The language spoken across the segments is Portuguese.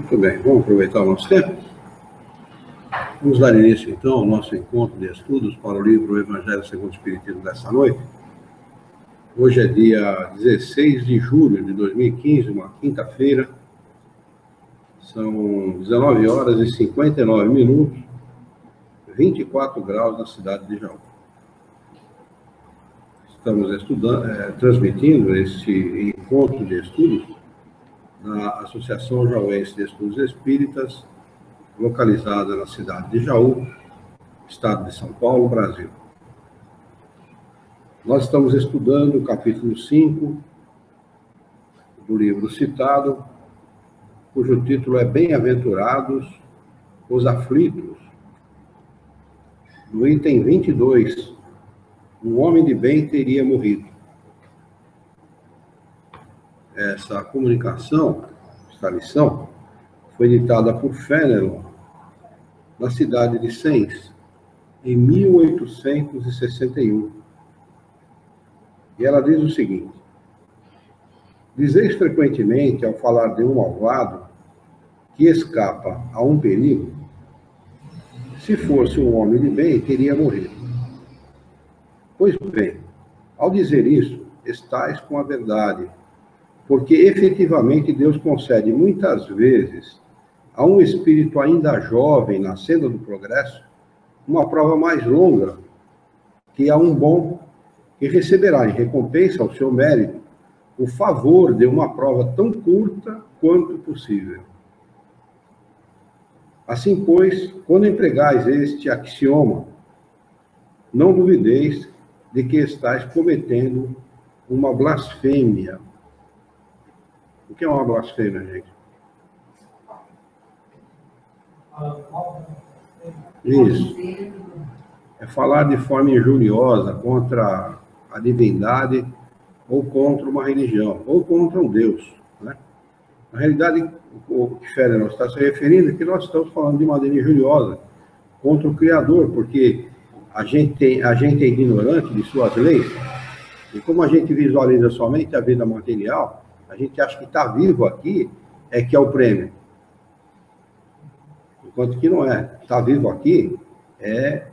Muito bem, vamos aproveitar o nosso tempo. Vamos dar início, então, ao nosso encontro de estudos para o livro Evangelho segundo o Espiritismo dessa noite. Hoje é dia 16 de julho de 2015, uma quinta-feira. São 19 horas e 59 minutos, 24 graus na cidade de Jaú. Estamos transmitindo este encontro de estudos na Associação Jauense de Estudos Espíritas, localizada na cidade de Jaú, estado de São Paulo, Brasil. Nós estamos estudando o capítulo 5 do livro citado, cujo título é Bem-aventurados os aflitos. No item 22, um homem de bem teria morrido. Essa comunicação, esta lição, foi ditada por Fénelon, na cidade de Sens, em 1861. E ela diz o seguinte: dizeis frequentemente, ao falar de um malvado que escapa a um perigo, se fosse um homem de bem, teria morrido. Pois bem, ao dizer isso, estais com a verdade, porque efetivamente Deus concede muitas vezes a um espírito ainda jovem, na senda do progresso, uma prova mais longa que a um bom que receberá em recompensa ao seu mérito o favor de uma prova tão curta quanto possível. Assim, pois, quando empregais este axioma, não duvideis de que estáis cometendo uma blasfêmia. O que é uma blasfêmia, gente? Isso. É falar de forma injuriosa contra a divindade, ou contra uma religião, ou contra um Deus, né? Na realidade, o que Fénelon está se referindo é que nós estamos falando de maneira injuriosa contra o Criador, porque a gente é ignorante de suas leis, e como a gente visualiza somente a vida material, a gente acha que estar vivo aqui é que é o prêmio. Enquanto que não é. Estar vivo aqui é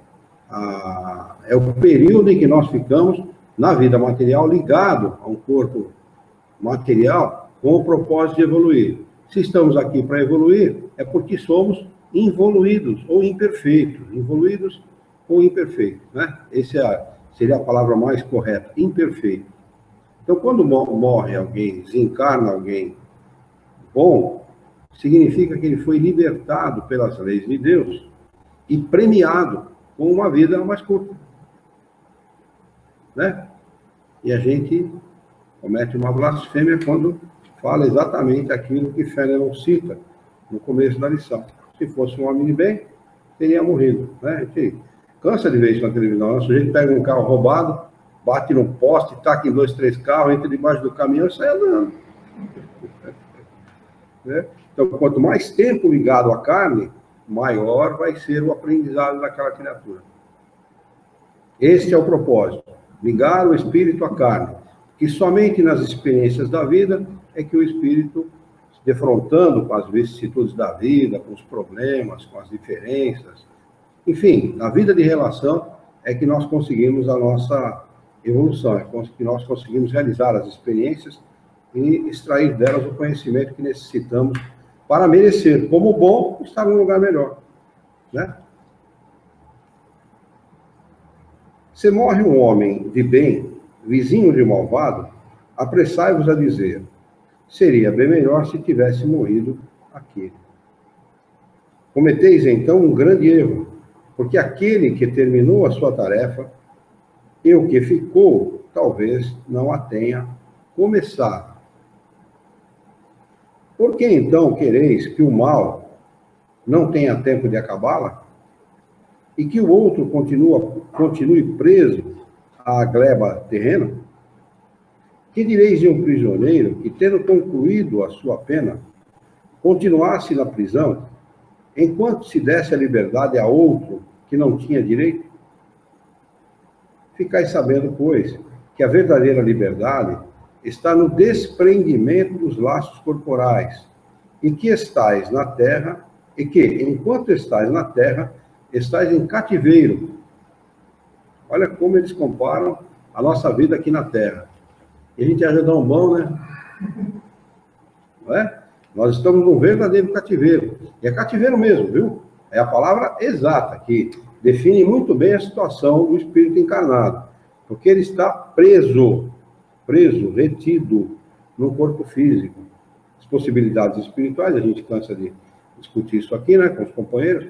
o período em que nós ficamos na vida material ligado a um corpo material com o propósito de evoluir. Se estamos aqui para evoluir, é porque somos involuídos ou imperfeitos. Involuídos ou imperfeitos, né? Essa seria a palavra mais correta, imperfeito. Então, quando morre alguém, desencarna alguém bom, significa que ele foi libertado pelas leis de Deus e premiado com uma vida mais curta, né? E a gente comete uma blasfêmia quando fala exatamente aquilo que Fénelon cita no começo da lição. Se fosse um homem de bem, teria morrido, né? A gente cansa de ver isso na televisão. O sujeito pega um carro roubado, bate num poste, taca em 2, 3 carros, entra debaixo do caminhão e sai andando. Né? Então, quanto mais tempo ligado à carne, maior vai ser o aprendizado daquela criatura. Este é o propósito, ligar o espírito à carne, que somente nas experiências da vida é que o espírito, se defrontando com as vicissitudes da vida, com os problemas, com as diferenças, enfim, na vida de relação é que nós conseguimos a nossa evolução, é que nós conseguimos realizar as experiências e extrair delas o conhecimento que necessitamos para merecer, como bom, estar num lugar melhor, né? Se morre um homem de bem, vizinho de malvado, apressai-vos a dizer, seria bem melhor se tivesse morrido aquele. Cometeis, então, um grande erro, porque aquele que terminou a sua tarefa e o que ficou, talvez não a tenha começado. Por que, então, quereis que o mal não tenha tempo de acabá-la? E que o outro continue preso à gleba terrena? Que direis de um prisioneiro que, tendo concluído a sua pena, continuasse na prisão, enquanto se desse a liberdade a outro que não tinha direito? Ficai sabendo, pois, que a verdadeira liberdade está no desprendimento dos laços corporais, e que estais na terra, e que, enquanto estais na terra, estais em cativeiro. Olha como eles comparam a nossa vida aqui na terra. E a gente acha tão bom, né? Não é? Nós estamos num verdadeiro cativeiro. E é cativeiro mesmo, viu? É a palavra exata, que define muito bem a situação do espírito encarnado. Porque ele está preso, retido no corpo físico. As possibilidades espirituais, a gente cansa de discutir isso aqui, né, com os companheiros,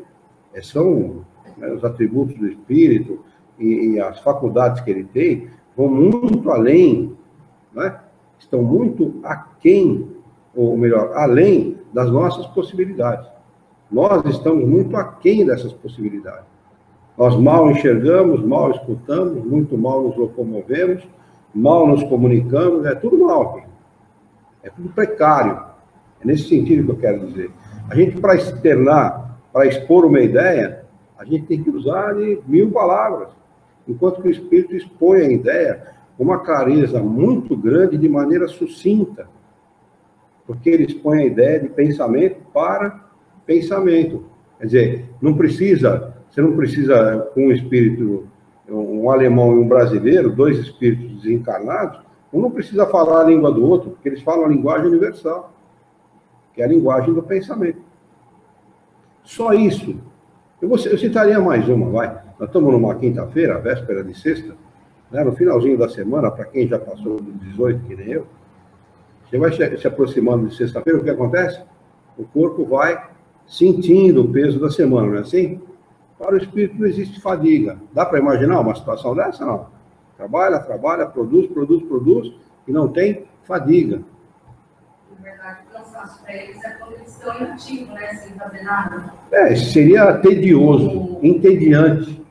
são, né, os atributos do espírito e as faculdades que ele tem vão muito além, né, estão muito aquém, ou melhor, além das nossas possibilidades. Nós estamos muito aquém dessas possibilidades. Nós mal enxergamos, mal escutamos, muito mal nos locomovemos, mal nos comunicamos, é tudo mal aqui. É tudo precário. É nesse sentido que eu quero dizer. A gente, para externar, para expor uma ideia, a gente tem que usar de 1000 palavras, enquanto que o Espírito expõe a ideia com uma clareza muito grande, de maneira sucinta, porque ele expõe a ideia de pensamento para pensamento. Quer dizer, você não precisa, com um espírito, um alemão e um brasileiro, 2 espíritos desencarnados, um não precisa falar a língua do outro, porque eles falam a linguagem universal, que é a linguagem do pensamento. Só isso. Eu citaria mais uma, vai. Nós estamos numa quinta-feira, véspera de sexta, né, no finalzinho da semana, para quem já passou dos 18, que nem eu, você vai se aproximando de sexta-feira, o que acontece? O corpo vai sentindo o peso da semana, não é assim? Para o espírito não existe fadiga. Dá para imaginar uma situação dessa? Não. Trabalha, produz, e não tem fadiga. Na verdade, o cansaço para eles é quando eles estão inativos, né? Sem fazer nada. Seria tedioso, entediante.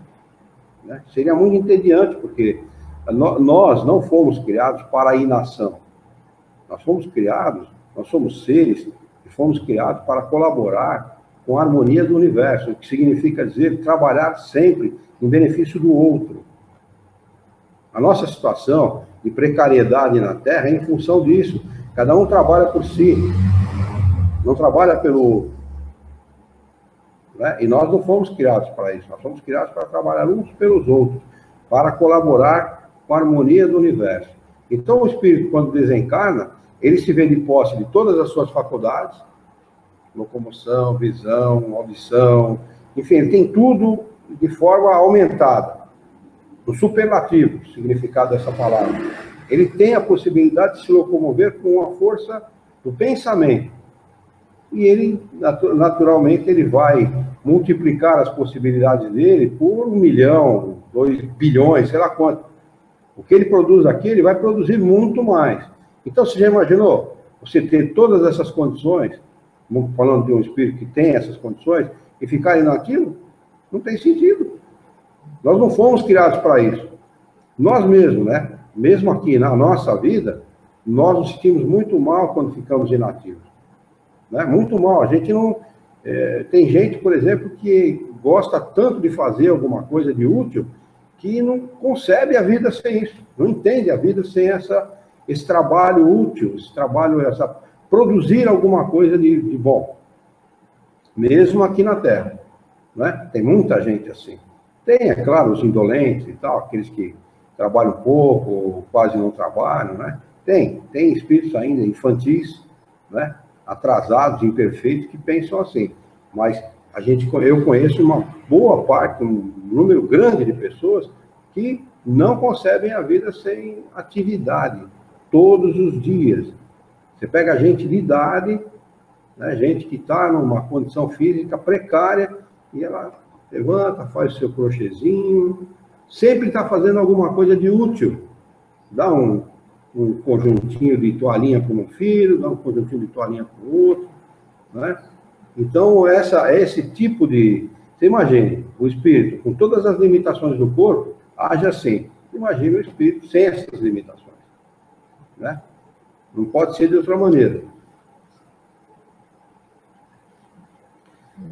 Né? Seria muito entediante, porque nós não fomos criados para a inação. Nós somos seres que fomos criados para colaborar com a harmonia do universo, o que significa dizer trabalhar sempre em benefício do outro. A nossa situação de precariedade na Terra é em função disso. Cada um trabalha por si, não trabalha pelo... Né? E nós não fomos criados para isso, nós fomos criados para trabalhar uns pelos outros, para colaborar com a harmonia do universo. Então o espírito, quando desencarna, ele se vê de posse de todas as suas faculdades, locomoção, visão, audição, enfim, ele tem tudo de forma aumentada. O superlativo, o significado dessa palavra. Ele tem a possibilidade de se locomover com a força do pensamento. E ele, naturalmente, ele vai multiplicar as possibilidades dele por 1 milhão, 2 bilhões, sei lá quanto. O que ele produz aqui, ele vai produzir muito mais. Então, você já imaginou você ter todas essas condições, falando de um espírito que tem essas condições, e ficar inaquilo? Não tem sentido. Nós não fomos criados para isso. Nós mesmos, né? Mesmo aqui na nossa vida, nós nos sentimos muito mal quando ficamos inativos. Né? Muito mal. A gente não... tem gente, por exemplo, que gosta tanto de fazer alguma coisa de útil, que não concebe a vida sem isso. Não entende a vida sem esse trabalho útil, esse trabalho, produzir alguma coisa de bom. Mesmo aqui na Terra. Né? Tem muita gente assim. Tem, é claro, os indolentes e tal, aqueles que trabalham pouco, ou quase não trabalham, né? Tem espíritos ainda infantis, né? Atrasados, imperfeitos, que pensam assim. Mas eu conheço uma boa parte, um número grande de pessoas que não concebem a vida sem atividade, todos os dias. Você pega gente de idade, né? Gente que está numa condição física precária, e ela levanta, faz o seu crochêzinho, sempre está fazendo alguma coisa de útil. Dá um conjuntinho de toalhinha para um filho, dá um conjuntinho de toalhinha para o outro. Né? Então, esse tipo de... Você imagine, o espírito, com todas as limitações do corpo, age assim. Imagine o espírito sem essas limitações. Né? Não pode ser de outra maneira.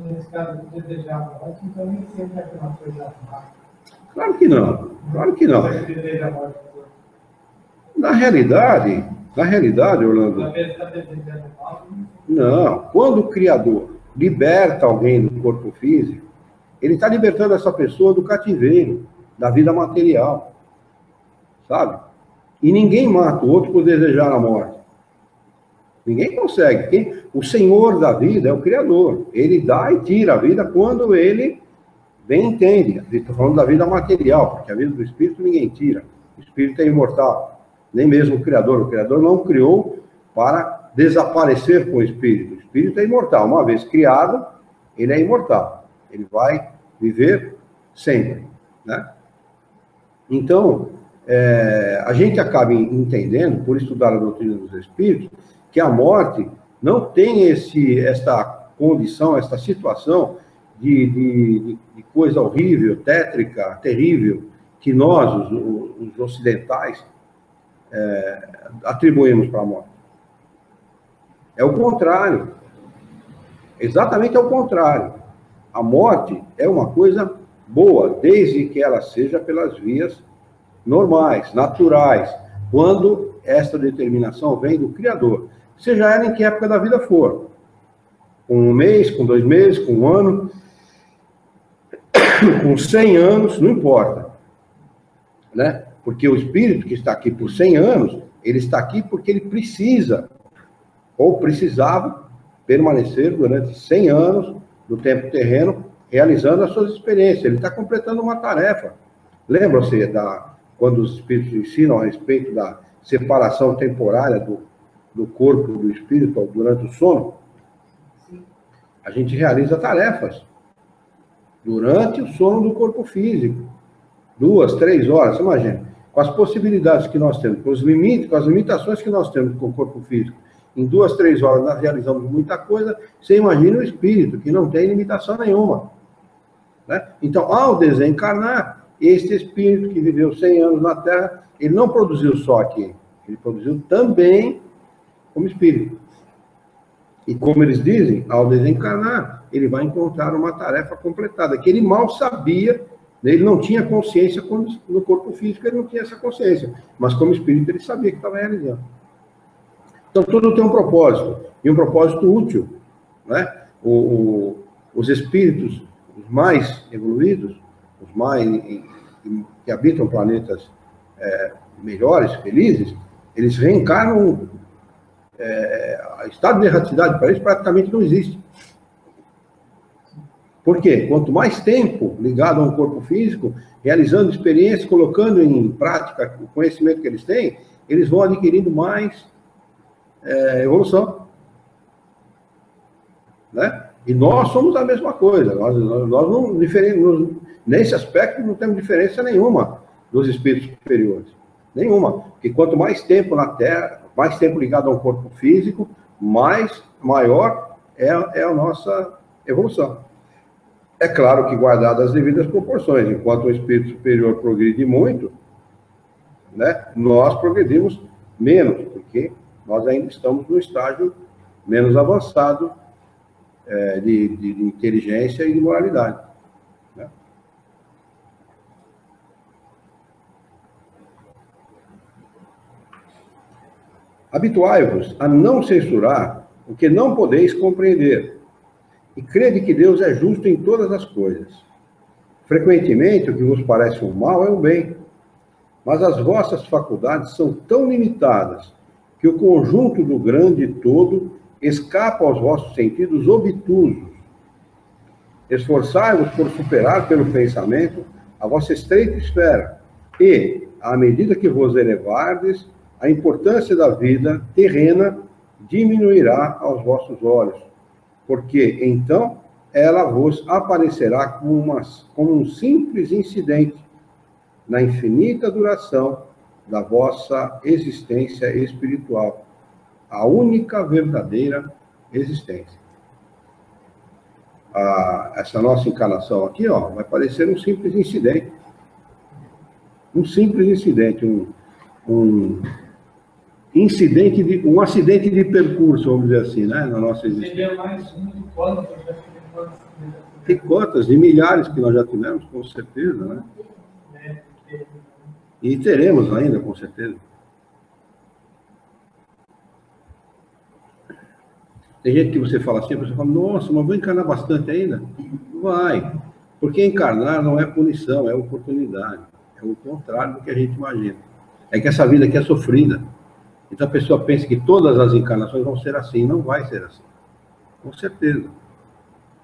Nesse caso de desejar a morte, então nem sempre é uma coisa má. Claro que não. Claro que não. Na realidade, Na realidade, Orlando, não. Quando o Criador liberta alguém do corpo físico, ele está libertando essa pessoa do cativeiro, da vida material. Sabe? E ninguém mata o outro por desejar a morte. Ninguém consegue. O Senhor da vida é o Criador. Ele dá e tira a vida quando ele bem entende. Estou falando da vida material, porque a vida do Espírito ninguém tira. O Espírito é imortal. Nem mesmo o Criador. O Criador não criou para desaparecer com o Espírito. O Espírito é imortal. Uma vez criado, ele é imortal. Ele vai viver sempre. Né? Então, a gente acaba entendendo, por estudar a doutrina dos Espíritos, que a morte não tem esta condição, esta situação de coisa horrível, tétrica, terrível, que nós, os ocidentais, atribuímos para a morte. É o contrário. Exatamente ao contrário. A morte é uma coisa boa, desde que ela seja pelas vias normais, naturais, quando esta determinação vem do Criador. Seja ela em que época da vida for. Com 1 mês, com 2 meses, com 1 ano, com 100 anos, não importa. Né? Porque o espírito que está aqui por 100 anos, ele está aqui porque ele precisa, ou precisava, permanecer durante 100 anos no tempo terreno, realizando as suas experiências. Ele está completando uma tarefa. Lembra-se quando os espíritos ensinam a respeito da separação temporária do corpo do espírito durante o sono? A gente realiza tarefas durante o sono do corpo físico. 2, 3 horas, imagina. Com as possibilidades que nós temos, com os limites, com as limitações que nós temos com o corpo físico, em 2, 3 horas nós realizamos muita coisa. Você imagina o espírito, que não tem limitação nenhuma. Né? Então, ao desencarnar, este espírito que viveu 100 anos na Terra, ele não produziu só aqui, ele produziu também como espírito. E como eles dizem, ao desencarnar, ele vai encontrar uma tarefa completada, que ele mal sabia, ele não tinha consciência, quando no corpo físico ele não tinha essa consciência, mas como espírito ele sabia que estava realizando. Então tudo tem um propósito, e um propósito útil. Né? Os espíritos, os mais evoluídos, os mais que habitam planetas melhores, felizes, eles reencarnam. Estado de erraticidade para eles praticamente não existe. Por quê? Quanto mais tempo ligado a um corpo físico, realizando experiências, colocando em prática o conhecimento que eles têm, eles vão adquirindo mais evolução. Né? E nós somos a mesma coisa. Nós não nesse aspecto não temos diferença nenhuma dos espíritos superiores. Nenhuma. Porque quanto mais tempo na Terra, mais tempo ligado a um corpo físico, maior é a nossa evolução. É claro que guardadas as devidas proporções. Enquanto o espírito superior progride muito, né, nós progredimos menos, porque nós ainda estamos no estágio menos avançado de inteligência e de moralidade. Né? Habituai-vos a não censurar o que não podeis compreender, e crede que Deus é justo em todas as coisas. Frequentemente, o que vos parece um mal é um bem, mas as vossas faculdades são tão limitadas que o conjunto do grande todo escapa aos vossos sentidos obtusos. Esforçai-vos por superar pelo pensamento a vossa estreita esfera, e, à medida que vos elevardes, a importância da vida terrena diminuirá aos vossos olhos, porque então ela vos aparecerá como um simples incidente na infinita duração da vossa existência espiritual, a única verdadeira existência. Essa nossa encarnação aqui, vai parecer um simples incidente. Um simples incidente, um acidente de percurso, vamos dizer assim, né, na nossa existência. Seria mais um de quantos? E quantas? De milhares que nós já tivemos, com certeza, né? E teremos ainda, com certeza. Tem gente que você fala assim, a pessoa fala, nossa, mas vou encarnar bastante ainda? Vai. Porque encarnar não é punição, é oportunidade. É o contrário do que a gente imagina. É que essa vida aqui é sofrida. Então a pessoa pensa que todas as encarnações vão ser assim. Não vai ser assim. Com certeza.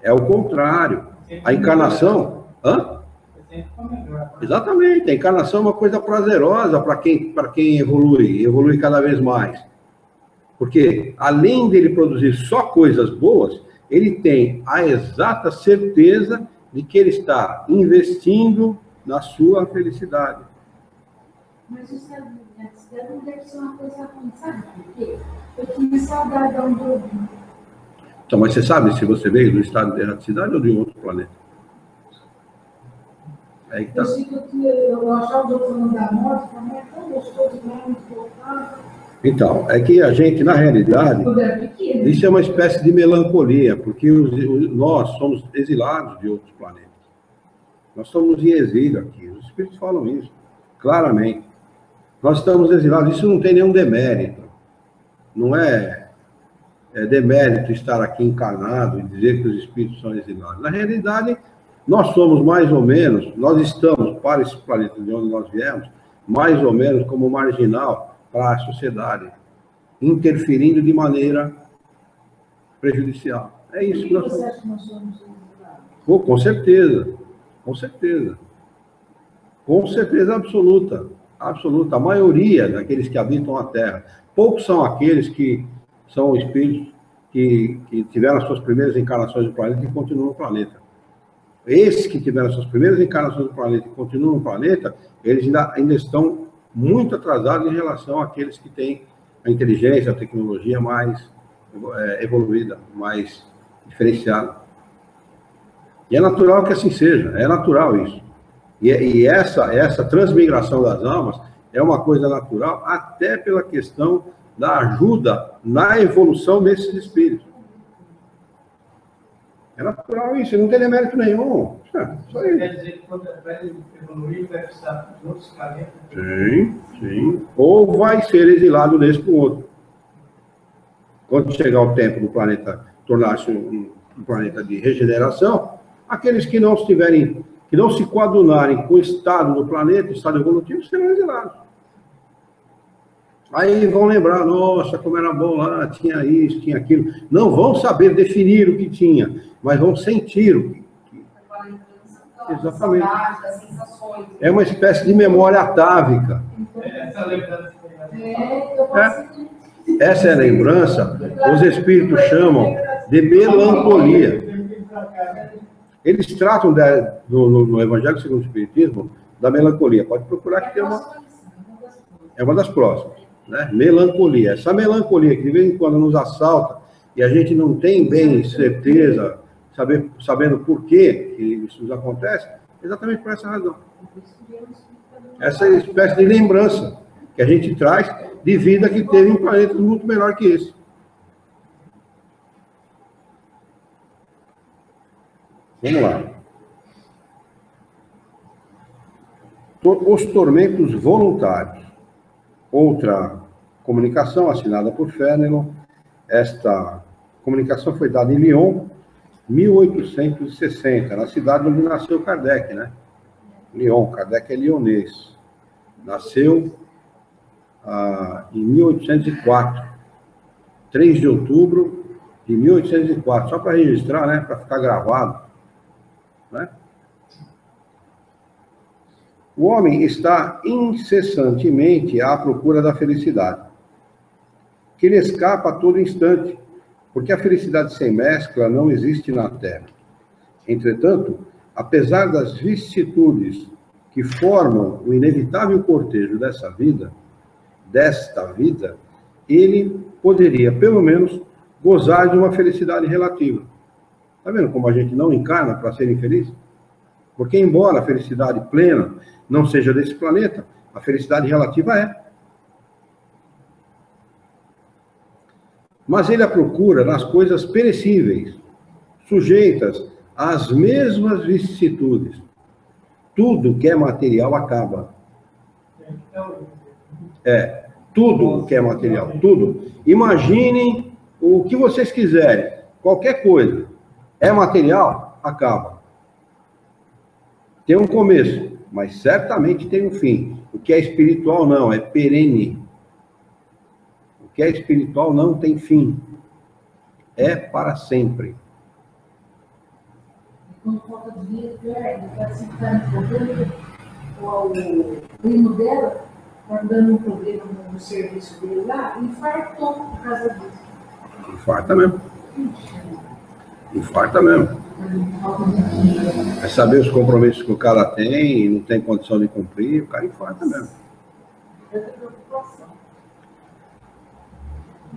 É o contrário. A encarnação... Hã? Exatamente. A encarnação é uma coisa prazerosa para quem evolui cada vez mais. Porque, além dele produzir só coisas boas, ele tem a exata certeza de que ele está investindo na sua felicidade. Mas o estado de graticidade não deve ser uma coisa ruim, sabe por quê? Eu tinha saudade de onde eu vim. Então, mas você sabe se você veio do estado de erraticidade ou de outro planeta? Aí que tá. Eu sei que eu achava os outros falando da morte, mas é tão gostoso, não é muito voltado. Então, é que a gente, na realidade, isso é uma espécie de melancolia, porque nós somos exilados de outros planetas. Nós estamos em exílio aqui. Os espíritos falam isso, claramente. Nós estamos exilados. Isso não tem nenhum demérito. Não é demérito estar aqui encarnado e dizer que os espíritos são exilados. Na realidade, nós somos mais ou menos, nós estamos, para esse planeta de onde nós viemos, mais ou menos como marginal para a sociedade, interferindo de maneira prejudicial. É isso que nós Você acha que nós somos exilados? Oh, com certeza, com certeza. Com certeza absoluta. Absoluta. A maioria daqueles que habitam a Terra. Poucos são aqueles que são espíritos que tiveram as suas primeiras encarnações no planeta e continuam no planeta. Esses que tiveram as suas primeiras encarnações no planeta e continuam no planeta, eles ainda estão muito atrasados em relação àqueles que têm a inteligência, a tecnologia mais evoluída, mais diferenciada. E é natural que assim seja, é natural isso. E essa transmigração das almas é uma coisa natural, até pela questão da ajuda na evolução desses espíritos. É natural isso, não tem demérito nenhum. Só isso. Quer dizer que quando vai evoluir, vai precisar de outros planetas? Sim, sim. Ou vai ser exilado desse para o outro. Quando chegar o tempo do planeta tornar-se um planeta de regeneração, aqueles que não estiverem, que não se coadunarem com o estado do planeta, o estado evolutivo, serão exilados. Aí vão lembrar, nossa, como era bom lá, tinha isso, tinha aquilo. Não vão saber definir o que tinha, mas vão sentir o que. Exatamente. É uma espécie de memória atávica. Essa é a lembrança, os espíritos chamam de melancolia. Eles tratam no Evangelho segundo o Espiritismo da melancolia. Pode procurar que tem é uma das próximas. Né? Melancolia. Essa melancolia que de vez em quando nos assalta e a gente não tem bem certeza, sabendo por que isso nos acontece, exatamente por essa razão. Essa espécie de lembrança que a gente traz de vida que teve em planetas muito menor que esse. Vamos lá. Os tormentos voluntários. Outra comunicação assinada por Fénelon. Esta comunicação foi dada em Lyon, 1860, na cidade onde nasceu Kardec, né? Lyon, Kardec é lionês. Nasceu em 1804, 3 de outubro de 1804, só para registrar, né? Para ficar gravado, né? O homem está incessantemente à procura da felicidade, que lhe escapa a todo instante, porque a felicidade sem mescla não existe na Terra. Entretanto, apesar das vicissitudes que formam o inevitável cortejo desta vida, ele poderia, pelo menos, gozar de uma felicidade relativa. Está vendo como a gente não encarna para ser infeliz? Porque, embora a felicidade plena não seja desse planeta, a felicidade relativa é. Mas ele a procura nas coisas perecíveis, sujeitas às mesmas vicissitudes. Tudo que é material acaba. Tudo que é material, tudo. Imaginem o que vocês quiserem, qualquer coisa, é material, acaba. Tem um começo, mas certamente tem um fim. O que é espiritual não, é perene. O que é espiritual não tem fim. É para sempre. Quando falta dinheiro, ele está se ficando problema, o primo dela está dando um problema no serviço dele lá, e infartou por causa disso. Infarta mesmo. Infarta mesmo. É saber os compromissos que o cara tem e não tem condição de cumprir, o cara infarta mesmo. É preocupação.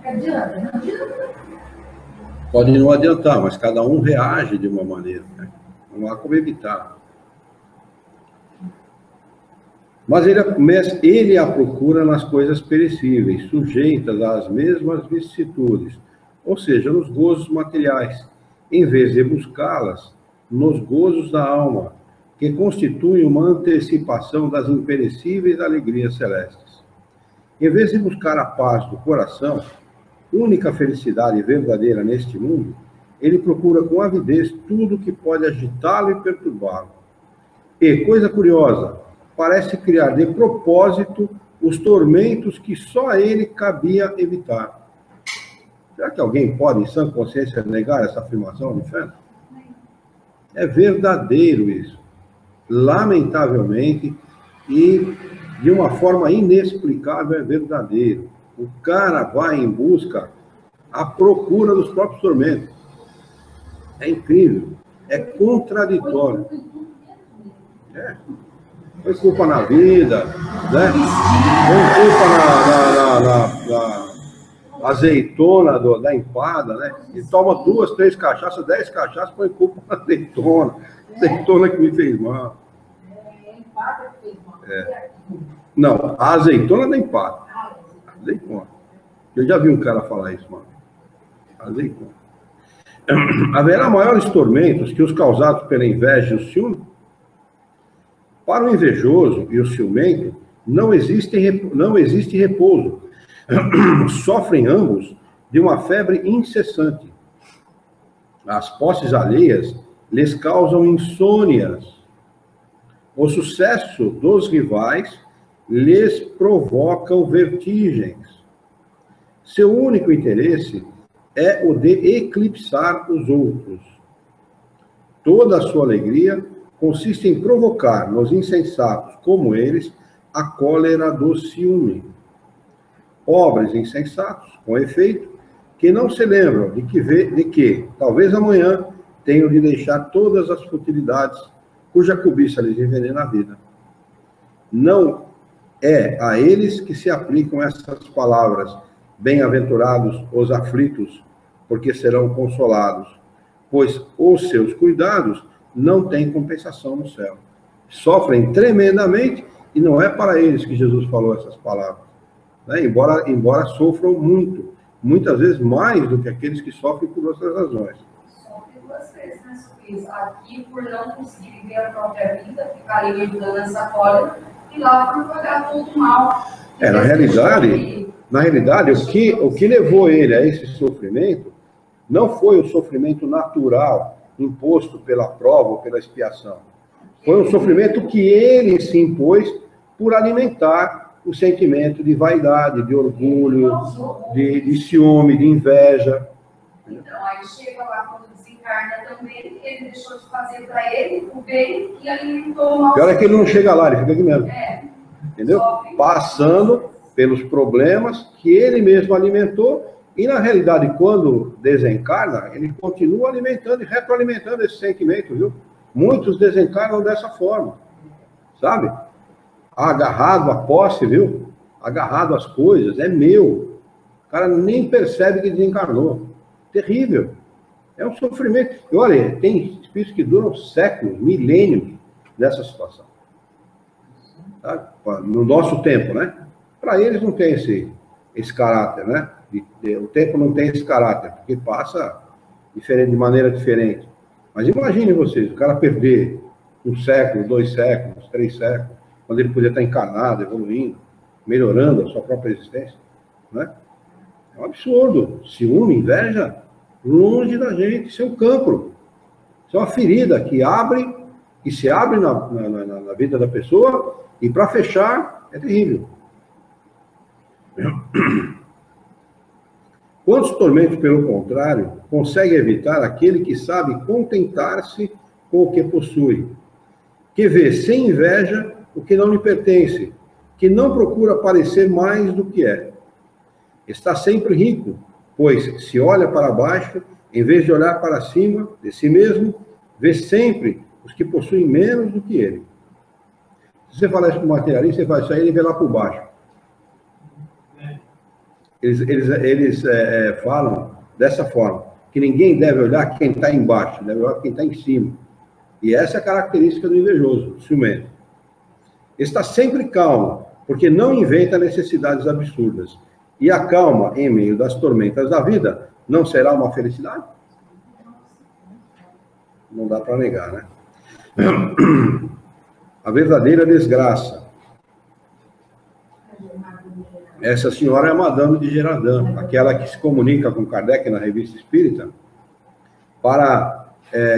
Não adianta, não adianta. Pode não adiantar, mas cada um reage de uma maneira, né? Não há como evitar. Mas ele a procura nas coisas perecíveis, sujeitas às mesmas vicissitudes, ou seja, nos gozos materiais, em vez de buscá-las nos gozos da alma, que constituem uma antecipação das imperecíveis alegrias celestes. Em vez de buscar a paz do coração, única felicidade verdadeira neste mundo, ele procura com avidez tudo que pode agitá-lo e perturbá-lo. E, coisa curiosa, parece criar de propósito os tormentos que só a ele cabia evitar. Será que alguém pode, em sã consciência, negar essa afirmação do inferno? É verdadeiro isso. Lamentavelmente, e de uma forma inexplicável, é verdadeiro. O cara vai em busca, à procura dos próprios tormentos. É incrível. É contraditório. É. Põe culpa na vida, né? Põe culpa na azeitona da empada, né? E toma 2, 3 cachaças, 10 cachaças, põe culpa na azeitona. Azeitona que me fez mal. Empada que fez mal. Não, a azeitona da empada. Azeitona. Eu já vi um cara falar isso, mano. Azeitona. Haverá maiores tormentos que os causados pela inveja e o ciúme? Para o invejoso e o ciumento, não existe repouso. Sofrem ambos de uma febre incessante. As posses alheias lhes causam insônias. O sucesso dos rivais lhes provoca vertigens. Seu único interesse é o de eclipsar os outros. Toda a sua alegria consiste em provocar nos insensatos como eles a cólera do ciúme. Pobres insensatos, com efeito, que não se lembram de que talvez amanhã tenham de deixar todas as futilidades cuja cobiça lhes envenena a vida. Não é a eles que se aplicam essas palavras: bem-aventurados os aflitos, porque serão consolados, pois os seus cuidados não têm compensação no céu. Sofrem tremendamente, e não é para eles que Jesus falou essas palavras, né? Embora sofram muito, muitas vezes mais do que aqueles que sofrem por outras razões. Sofrem 2 vezes, né, Suíça? Aqui, por não conseguir viver a própria vida, ficarem meditando nessa cólera, e lá por pagar todo o mal. Na realidade, o que levou ele a esse sofrimento não foi o sofrimento natural imposto pela prova ou pela expiação. Foi um sofrimento que ele se impôs por alimentar o sentimento de vaidade, de orgulho, de ciúme, de inveja. Então, aí chega lá, quando desencarna também, ele deixou de fazer para ele o bem que alimentou o mal. Pior é que ele não chega lá, ele fica aqui mesmo. Entendeu? Sofre. Passando pelos problemas que ele mesmo alimentou. E, na realidade, quando desencarna, ele continua alimentando e retroalimentando esse sentimento, viu? Muitos desencarnam dessa forma, sabe? Agarrado à posse, viu? Agarrado às coisas, é meu. O cara nem percebe que desencarnou. Terrível. É um sofrimento. E olha, tem espíritos que duram séculos, milênios nessa situação. Tá? No nosso tempo, né? Para eles não tem esse caráter, né? O tempo não tem esse caráter, porque passa de maneira diferente. Mas imagine vocês, o cara perder 1 século, 2 séculos, 3 séculos, quando ele podia estar encarnado, evoluindo, melhorando a sua própria existência, né? É um absurdo. Ciúme, inveja, longe da gente. Isso é um cancro. Isso é uma ferida que se abre na vida da pessoa, e para fechar, é terrível. Quantos tormentos, pelo contrário, consegue evitar aquele que sabe contentar-se com o que possui, que vê sem inveja o que não lhe pertence, que não procura parecer mais do que é. Está sempre rico, pois se olha para baixo, em vez de olhar para cima de si mesmo, vê sempre os que possuem menos do que ele. Se você falar isso para o materialista, você vai sair e ver lá por baixo. Eles falam dessa forma, que ninguém deve olhar quem está embaixo, deve olhar quem está em cima. E essa é a característica do invejoso, do ciumento. Está sempre calmo, porque não inventa necessidades absurdas. E a calma, em meio das tormentas da vida, não será uma felicidade? Não dá para negar, né? A verdadeira desgraça. Essa senhora é a Madame de Geradin, aquela que se comunica com Kardec na Revista Espírita, para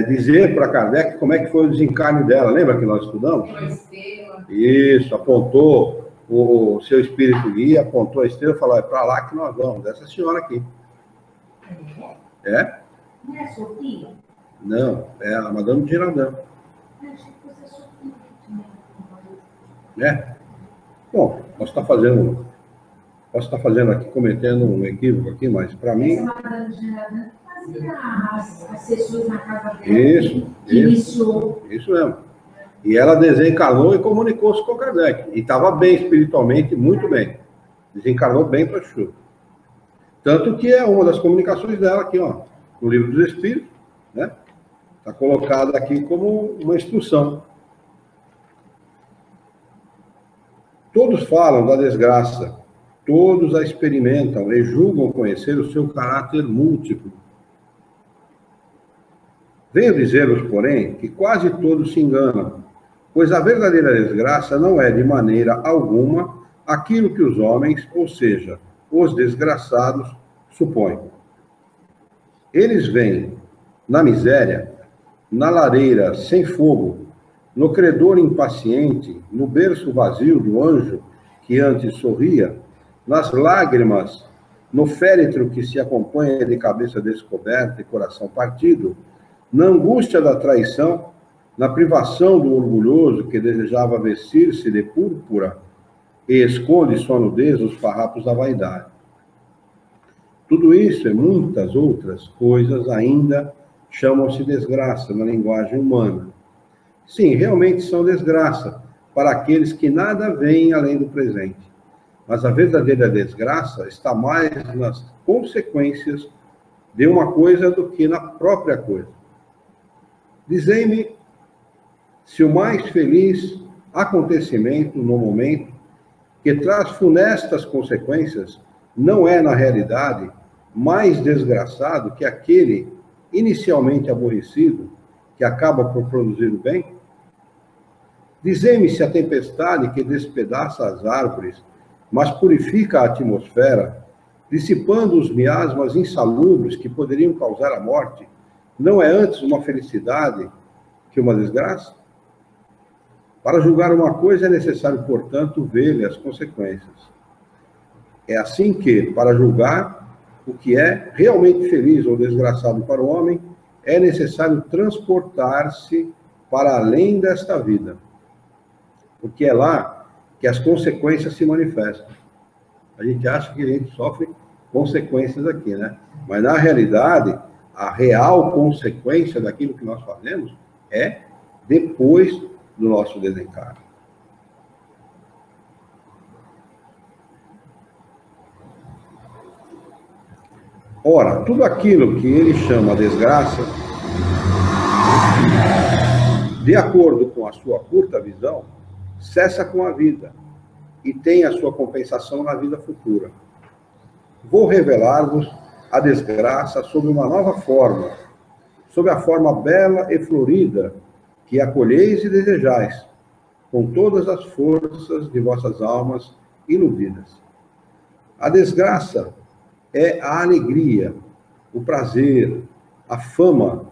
dizer para Kardec como é que foi o desencarne dela. Lembra que nós estudamos? Isso, apontou o seu espírito guia, apontou a estrela e falou, é para lá que nós vamos, dessa senhora aqui. É? Não é Sofia? Não, é a Madame de Geradin. Eu achei que fosse Sofia. É? Bom, posso estar fazendo aqui, cometendo um equívoco aqui, mas para mim... Essa Madame de Geradin fazia as sessões na casa dela. Isso mesmo. E ela desencarnou e comunicou-se com Kardec. E estava bem espiritualmente, muito bem. Desencarnou bem para chuva. Tanto que é uma das comunicações dela aqui, ó, no Livro dos Espíritos, né? Está colocada aqui como uma instrução. Todos falam da desgraça, todos a experimentam e julgam conhecer o seu caráter múltiplo. Venho dizer-vos, porém, que quase todos se enganam, pois a verdadeira desgraça não é, de maneira alguma, aquilo que os homens, ou seja, os desgraçados, supõem. Eles veem na miséria, na lareira sem fogo, no credor impaciente, no berço vazio do anjo que antes sorria, nas lágrimas, no féretro que se acompanha de cabeça descoberta e coração partido, na angústia da traição, na privação do orgulhoso que desejava vestir-se de púrpura e esconde sua nudez os farrapos da vaidade. Tudo isso e muitas outras coisas ainda chamam-se desgraça na linguagem humana. Sim, realmente são desgraça para aqueles que nada veem além do presente. Mas a verdadeira desgraça está mais nas consequências de uma coisa do que na própria coisa. Dizei-me se o mais feliz acontecimento no momento que traz funestas consequências não é, na realidade, mais desgraçado que aquele inicialmente aborrecido que acaba por produzir o bem? Dizei-me se a tempestade que despedaça as árvores, mas purifica a atmosfera, dissipando os miasmas insalubres que poderiam causar a morte, não é antes uma felicidade que uma desgraça? Para julgar uma coisa é necessário, portanto, ver-lhe as consequências. É assim que, para julgar o que é realmente feliz ou desgraçado para o homem, é necessário transportar-se para além desta vida. Porque é lá que as consequências se manifestam. A gente acha que a gente sofre consequências aqui, né? Mas, na realidade, a real consequência daquilo que nós fazemos é depois do nosso desencarne. Ora, tudo aquilo que ele chama desgraça, de acordo com a sua curta visão, cessa com a vida e tem a sua compensação na vida futura. Vou revelar-vos a desgraça sob uma nova forma, sob a forma bela e florida que acolheis e desejais, com todas as forças de vossas almas iludidas. A desgraça é a alegria, o prazer, a fama,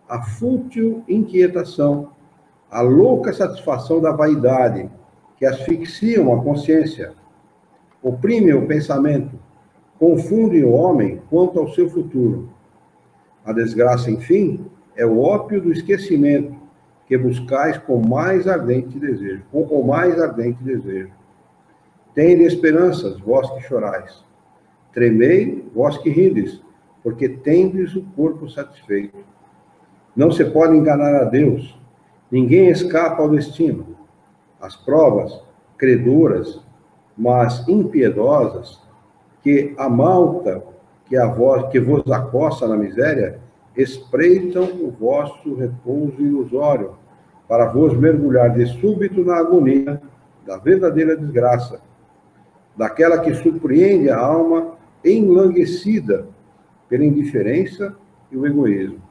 a fútil inquietação, a louca satisfação da vaidade, que asfixiam a consciência, oprimem o pensamento, confundem o homem quanto ao seu futuro. A desgraça, enfim, é o ópio do esquecimento, que buscais com o mais ardente desejo. Tende esperanças, vós que chorais. Tremei, vós que rides, porque tendes o corpo satisfeito. Não se pode enganar a Deus. Ninguém escapa ao destino. As provas, credoras, mas impiedosas, que a malta que vos acossa na miséria, espreitam o vosso repouso ilusório, para vos mergulhar de súbito na agonia da verdadeira desgraça, daquela que surpreende a alma enlanguecida pela indiferença e o egoísmo.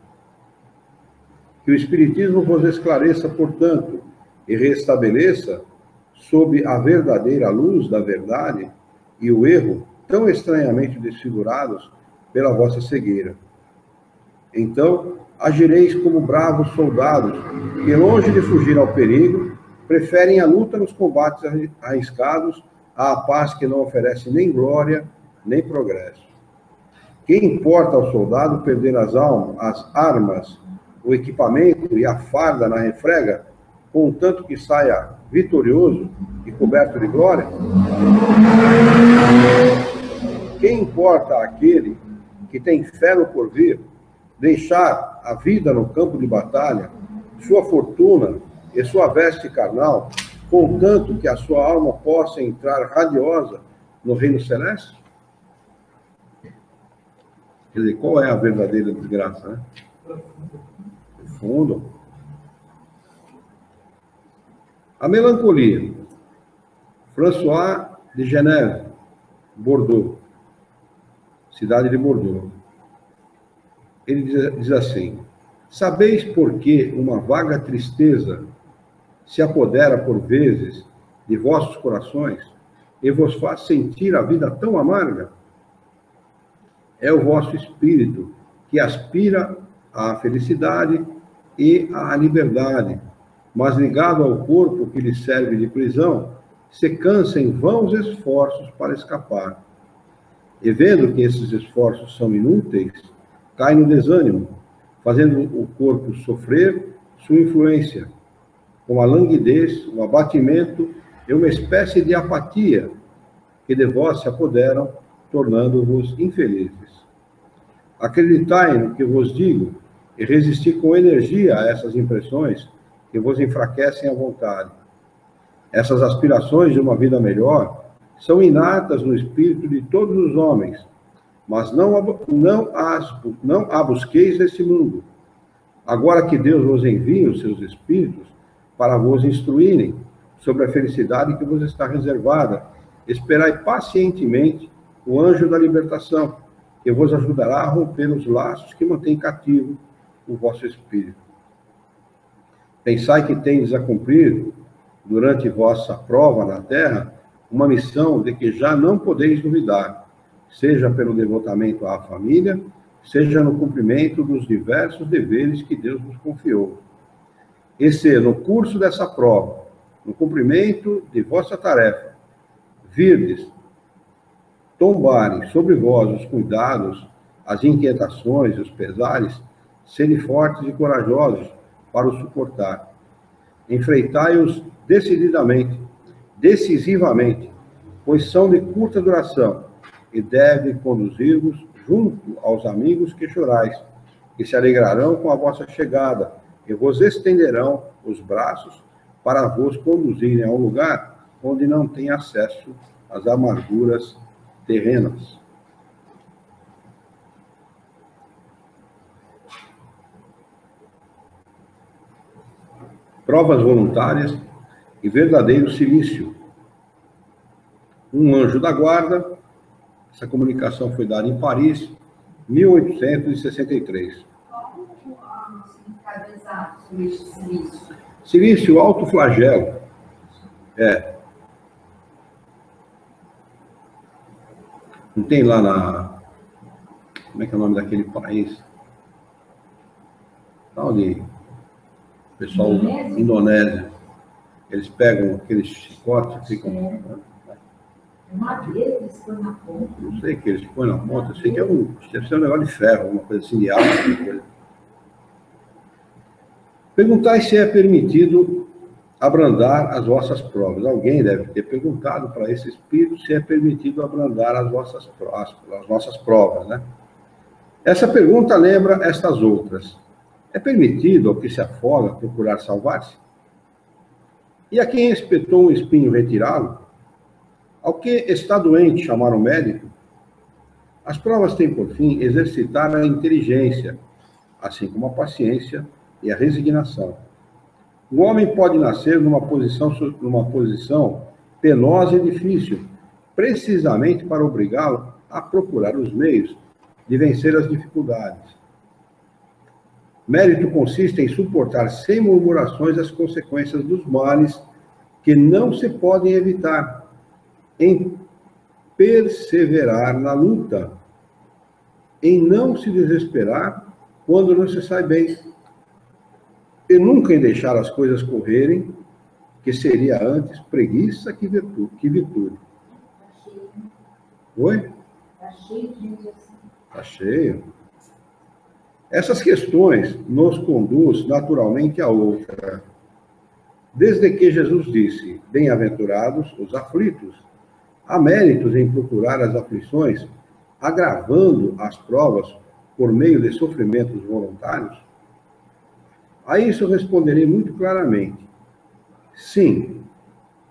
Que o Espiritismo vos esclareça, portanto, e restabeleça, sob a verdadeira luz da verdade e o erro tão estranhamente desfigurados pela vossa cegueira. Então, agireis como bravos soldados, que, longe de fugir ao perigo, preferem a luta nos combates arriscados à paz que não oferece nem glória, nem progresso. Que importa ao soldado perder as armas, o equipamento e a farda na refrega, contanto que saia vitorioso e coberto de glória? Que importa àquele que tem fé no porvir deixar a vida no campo de batalha, sua fortuna e sua veste carnal, contanto que a sua alma possa entrar radiosa no reino celeste? Quer dizer, qual é a verdadeira desgraça, né? Fundo. A melancolia. François de Geneve, Bordeaux, cidade de Bordeaux. Ele diz assim: sabeis por que uma vaga tristeza se apodera por vezes de vossos corações e vos faz sentir a vida tão amarga? É o vosso espírito que aspira à felicidade e à liberdade, mas ligado ao corpo que lhe serve de prisão, se cansa em vãos esforços para escapar. E vendo que esses esforços são inúteis, cai no desânimo, fazendo o corpo sofrer sua influência, com a languidez, o abatimento e uma espécie de apatia que de vós se apoderam, tornando-vos infelizes. Acreditai no que vos digo e resisti com energia a essas impressões que vos enfraquecem a vontade. Essas aspirações de uma vida melhor são inatas no espírito de todos os homens, mas não a busqueis nesse mundo. Agora que Deus vos envia os seus espíritos para vos instruírem sobre a felicidade que vos está reservada, esperai pacientemente o anjo da libertação, que vos ajudará a romper os laços que mantêm cativo o vosso espírito. Pensai que tendes a cumprir, durante vossa prova na terra, uma missão de que já não podeis duvidar, seja pelo devotamento à família, seja no cumprimento dos diversos deveres que Deus vos confiou. E se, no curso dessa prova, no cumprimento de vossa tarefa, virdes tombarem sobre vós os cuidados, as inquietações e os pesares, sede fortes e corajosos para os suportar. Enfrentai-os decisivamente, pois são de curta duração, e deve conduzir-vos junto aos amigos que chorais, que se alegrarão com a vossa chegada, e vos estenderão os braços para vos conduzirem a um lugar onde não tem acesso às amarguras terrenas. Provas voluntárias e verdadeiro silício. Um anjo da guarda. Essa comunicação foi dada em Paris, 1863. Qual o significado exato sobre este silício? Silício, alto flagelo. Não tem lá como é que é o nome daquele país? Tal de pessoal Indonésia. Eles pegam aqueles chicotes e ficam. É madeira que eles põem na ponta. Não sei o que eles põem na ponta, eu sei que deve ser um negócio de ferro, uma coisa assim de aço. Perguntai se é permitido abrandar as vossas provas. Alguém deve ter perguntado para esse espírito se é permitido abrandar as nossas provas, né? Essa pergunta lembra estas outras. É permitido ao que se afoga procurar salvar-se? E a quem espetou um espinho retirá-lo? Ao que está doente chamar o médico? As provas têm por fim exercitar a inteligência, assim como a paciência e a resignação. O homem pode nascer numa posição penosa e difícil, precisamente para obrigá-lo a procurar os meios de vencer as dificuldades. Mérito consiste em suportar sem murmurações as consequências dos males que não se podem evitar, em perseverar na luta, em não se desesperar quando não se sai bem, e nunca em deixar as coisas correrem, que seria antes preguiça que virtude. Oi? Está cheio de gente assim. Está cheio. Essas questões nos conduz naturalmente a outra. Desde que Jesus disse, bem-aventurados os aflitos, há méritos em procurar as aflições, agravando as provas por meio de sofrimentos voluntários? A isso responderei muito claramente. Sim,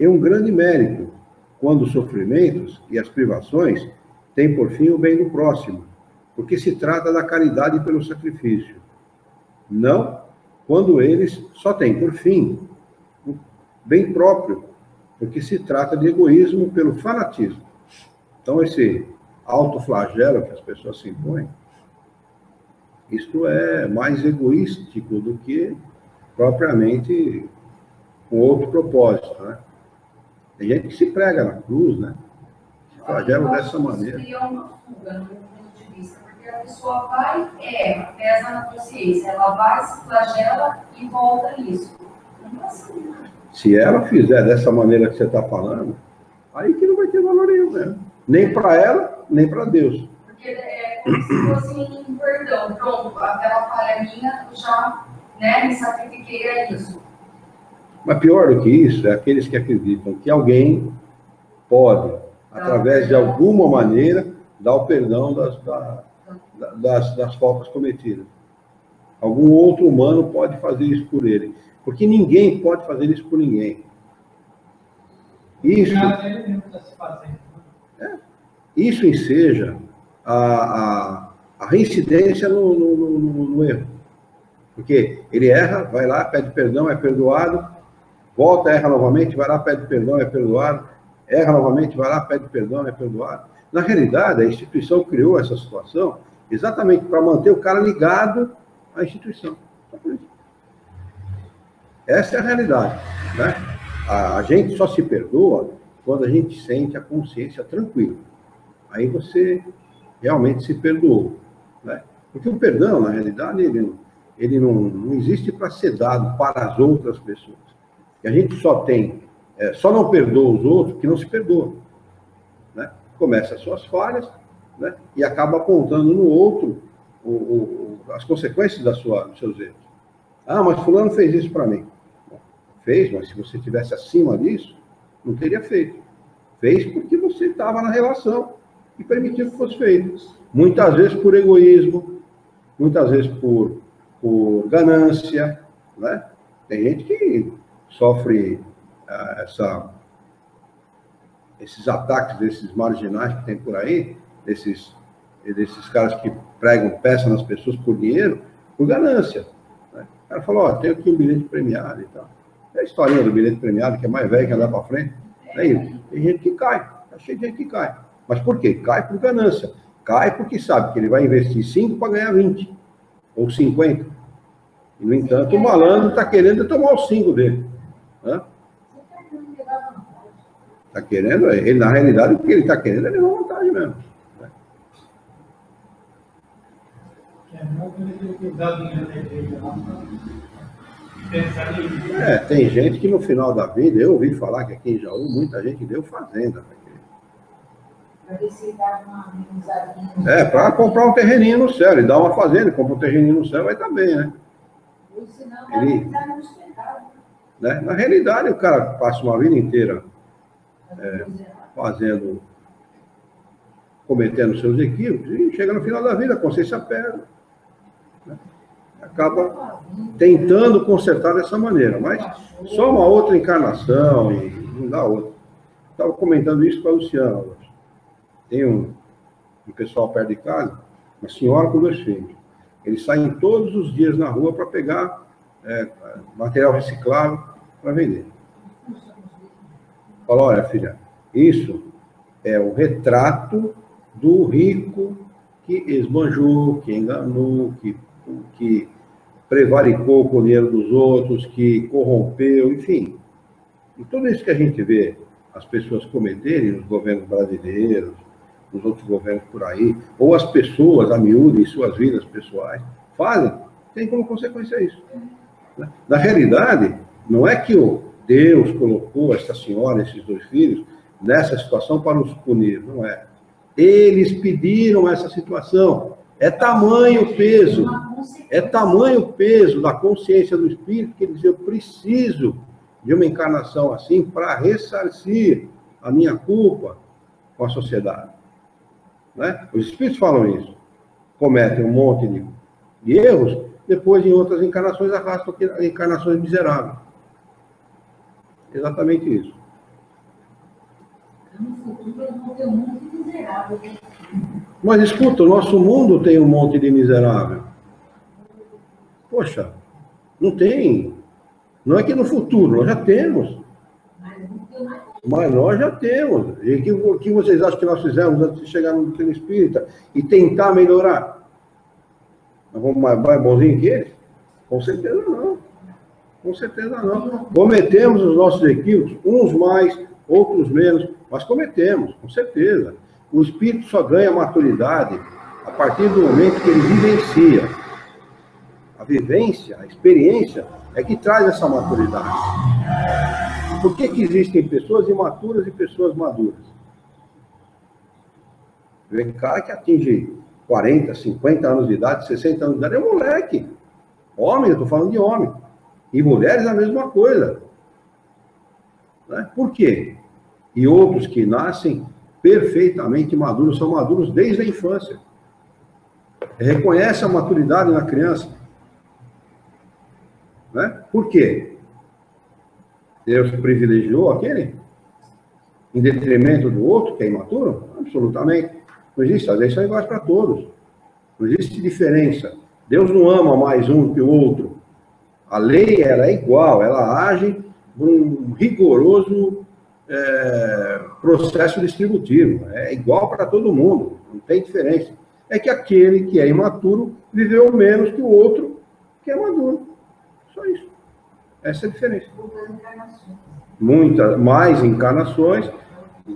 é um grande mérito quando os sofrimentos e as privações têm por fim o bem do próximo, porque se trata da caridade pelo sacrifício. Não quando eles só têm por fim o bem próprio, porque se trata de egoísmo pelo fanatismo. Então, esse autoflagelo que as pessoas se impõem, isto é mais egoístico do que propriamente com outro propósito, né? Tem gente que se prega na cruz, né? Se flagela dessa maneira. Seria uma fuga, no meu ponto de vista, porque a pessoa vai, pesa na consciência, ela vai, se flagela e volta nisso. Não é assim, né? Se ela fizer dessa maneira que você está falando, aí que não vai ter valor nenhum, né? Nem para ela, nem para Deus. Porque é como se fosse um perdão. Pronto, aquela falha minha, eu já me sacrifiquei a isso. Mas pior do que isso, é aqueles que acreditam que alguém pode, através de alguma maneira, dar o perdão das faltas cometidas. Algum outro humano pode fazer isso por ele. Porque ninguém pode fazer isso por ninguém. Isso enseja a reincidência no erro. Porque ele erra, vai lá, pede perdão, é perdoado, volta, erra novamente, vai lá, pede perdão, é perdoado, erra novamente, vai lá, pede perdão, é perdoado. Na realidade, a instituição criou essa situação exatamente para manter o cara ligado à instituição. Só por isso. Essa é a realidade, né? A gente só se perdoa quando a gente sente a consciência tranquila. Aí você realmente se perdoou, né? Porque o perdão, na realidade, ele não existe para ser dado para as outras pessoas. E a gente só não perdoa os outros que não se perdoa, né? Começa as suas falhas, né? E acaba apontando no outro as consequências dos seus erros. Ah, mas fulano fez isso para mim. Fez, mas se você estivesse acima disso, não teria feito. Fez porque você estava na relação e permitiu que fosse feito. Muitas vezes por egoísmo, muitas vezes por ganância, né? Tem gente que sofre esses ataques desses marginais que tem por aí, desses caras que pregam peça nas pessoas por dinheiro, por ganância. Né? O cara falou, tenho aqui um bilhete premiado e tal. É a historinha do bilhete premiado, que é mais velho que andar para frente. Tem gente que cai, tá cheio de gente que cai. Mas por quê? Cai por ganância. Cai porque sabe que ele vai investir 5 para ganhar 20, ou 50. E, no entanto, o malandro está querendo tomar os 5 dele. Está querendo, ele na realidade, o que ele está querendo é levar vantagem mesmo. Né? É bom que ele tem que dar dinheiro na igreja lá para pensar nisso. Tem gente que no final da vida, eu ouvi falar que aqui em Jaú, muita gente deu fazenda. Para ver se dá uma amenizadinha. Para comprar um terreninho no céu. Ele dá uma fazenda, compra um terreninho no céu, vai estar bem, né? Ou senão vai entrar no hospital. Né? Na realidade, o cara passa uma vida inteira cometendo seus equívocos, e chega no final da vida, a consciência perde. Né? Acaba tentando consertar dessa maneira, mas só uma outra encarnação e não dá outra. Estava comentando isso com a Luciana. Tem um pessoal perto de casa, uma senhora com 2 filhos. Eles saem todos os dias na rua para pegar material reciclável para vender. Fala, olha, filha, isso é o retrato do rico que esbanjou, que enganou, que prevaricou com o dinheiro dos outros, que corrompeu, enfim. E tudo isso que a gente vê as pessoas cometerem nos governos brasileiros, nos outros governos por aí, ou as pessoas, a miúdo, em suas vidas pessoais, fazem, tem como consequência isso. Na realidade, não é que Deus colocou essa senhora, esses 2 filhos, nessa situação para os punir, não é. Eles pediram essa situação. É tamanho o peso da consciência do espírito que eles, eu preciso de uma encarnação assim para ressarcir a minha culpa com a sociedade. Né? Os espíritos falam isso. Cometem um monte de erros, depois em outras encarnações arrastam encarnações miseráveis. Exatamente isso. No futuro eu vou ter um monte de miserável. Mas escuta, o nosso mundo tem um monte de miserável. Poxa, não tem. Não é que no futuro, nós já temos. Mas nós já temos. E o que vocês acham que nós fizemos antes de chegar no plano espírita e tentar melhorar? Nós vamos mais bonzinho que eles? Com certeza não. Com certeza não. Cometemos os nossos equívocos, uns mais, outros menos, mas cometemos, com certeza. O espírito só ganha maturidade a partir do momento que ele vivencia. A vivência, a experiência, é que traz essa maturidade. Por que existem pessoas imaturas e pessoas maduras? Vem cara que atinge 40, 50 anos de idade, 60 anos de idade, é um moleque. Homem, eu estou falando de homem. E mulheres a mesma coisa. Né? Por quê? E outros que nascem perfeitamente maduros, são maduros desde a infância. Reconhece a maturidade na criança. Né? Por quê? Deus privilegiou aquele em detrimento do outro, que é imaturo? Absolutamente. Não existe, as leis são iguais para todos. Não existe diferença. Deus não ama mais um que o outro. A lei ela é igual, ela age por um rigoroso processo distributivo. É igual para todo mundo, não tem diferença. É que aquele que é imaturo viveu menos que o outro que é maduro. Só isso. Essa é a diferença. Muitas mais encarnações,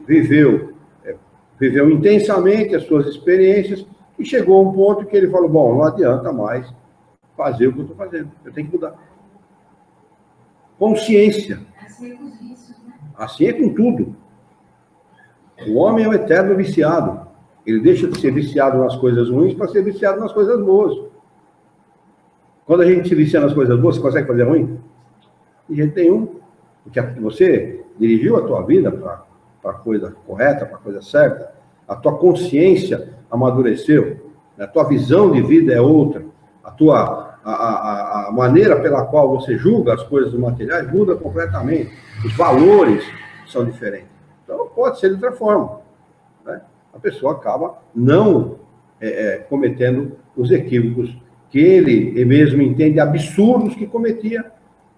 viveu intensamente as suas experiências e chegou a um ponto que ele falou, bom, não adianta mais fazer o que eu estou fazendo, eu tenho que mudar. Consciência. Assim é com tudo. O homem é um eterno viciado. Ele deixa de ser viciado nas coisas ruins para ser viciado nas coisas boas. Quando a gente se vicia nas coisas boas, você consegue fazer ruim? De jeito nenhum. Porque você dirigiu a tua vida para a coisa correta, para a coisa certa. A tua consciência amadureceu. A tua visão de vida é outra. A maneira pela qual você julga as coisas materiais muda completamente. Os valores são diferentes. Então, pode ser de outra forma. Né? A pessoa acaba não cometendo os equívocos que ele mesmo entende absurdos que cometia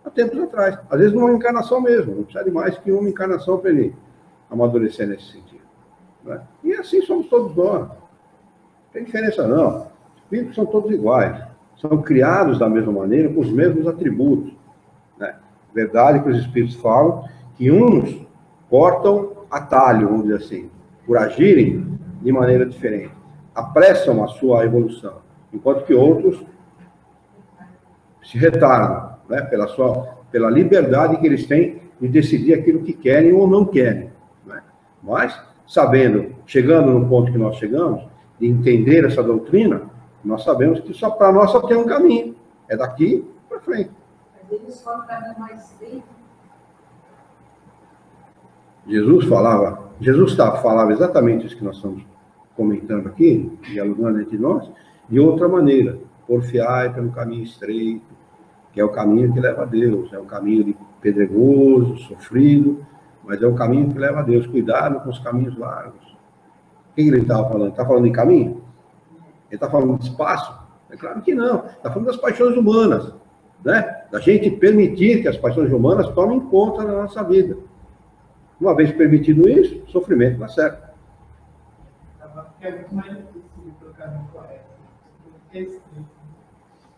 há tempos atrás. Às vezes numa encarnação mesmo. Não precisa de mais que uma encarnação para ele amadurecer nesse sentido. Né? E assim somos todos nós. Não tem diferença não. Os espíritos são todos iguais. São criados da mesma maneira, com os mesmos atributos. Né? Verdade que os espíritos falam que uns cortam atalho, vamos dizer assim, por agirem de maneira diferente. Apressam a sua evolução. enquanto que outros se retardam, né? Pela liberdade que eles têm de decidir aquilo que querem ou não querem, né? Mas, sabendo, chegando no ponto que nós chegamos, de entender essa doutrina, nós sabemos que só para nós só tem um caminho, é daqui para frente. Mas eles falam um caminho mais estreito. Jesus falava exatamente isso que nós estamos comentando aqui, dialogando entre nós, de outra maneira. Porfiai pelo caminho estreito, que é o caminho que leva a Deus, é um caminho de pedregoso, sofrido, mas é o caminho que leva a Deus. Cuidado com os caminhos largos. O que ele estava falando? Está falando de caminho? Ele está falando de espaço? É claro que não. Está falando das paixões humanas, né? Da gente permitir que as paixões humanas tomem conta da nossa vida. Uma vez permitido isso, o sofrimento dá certo. É muito mais difícil pelo caminho correto.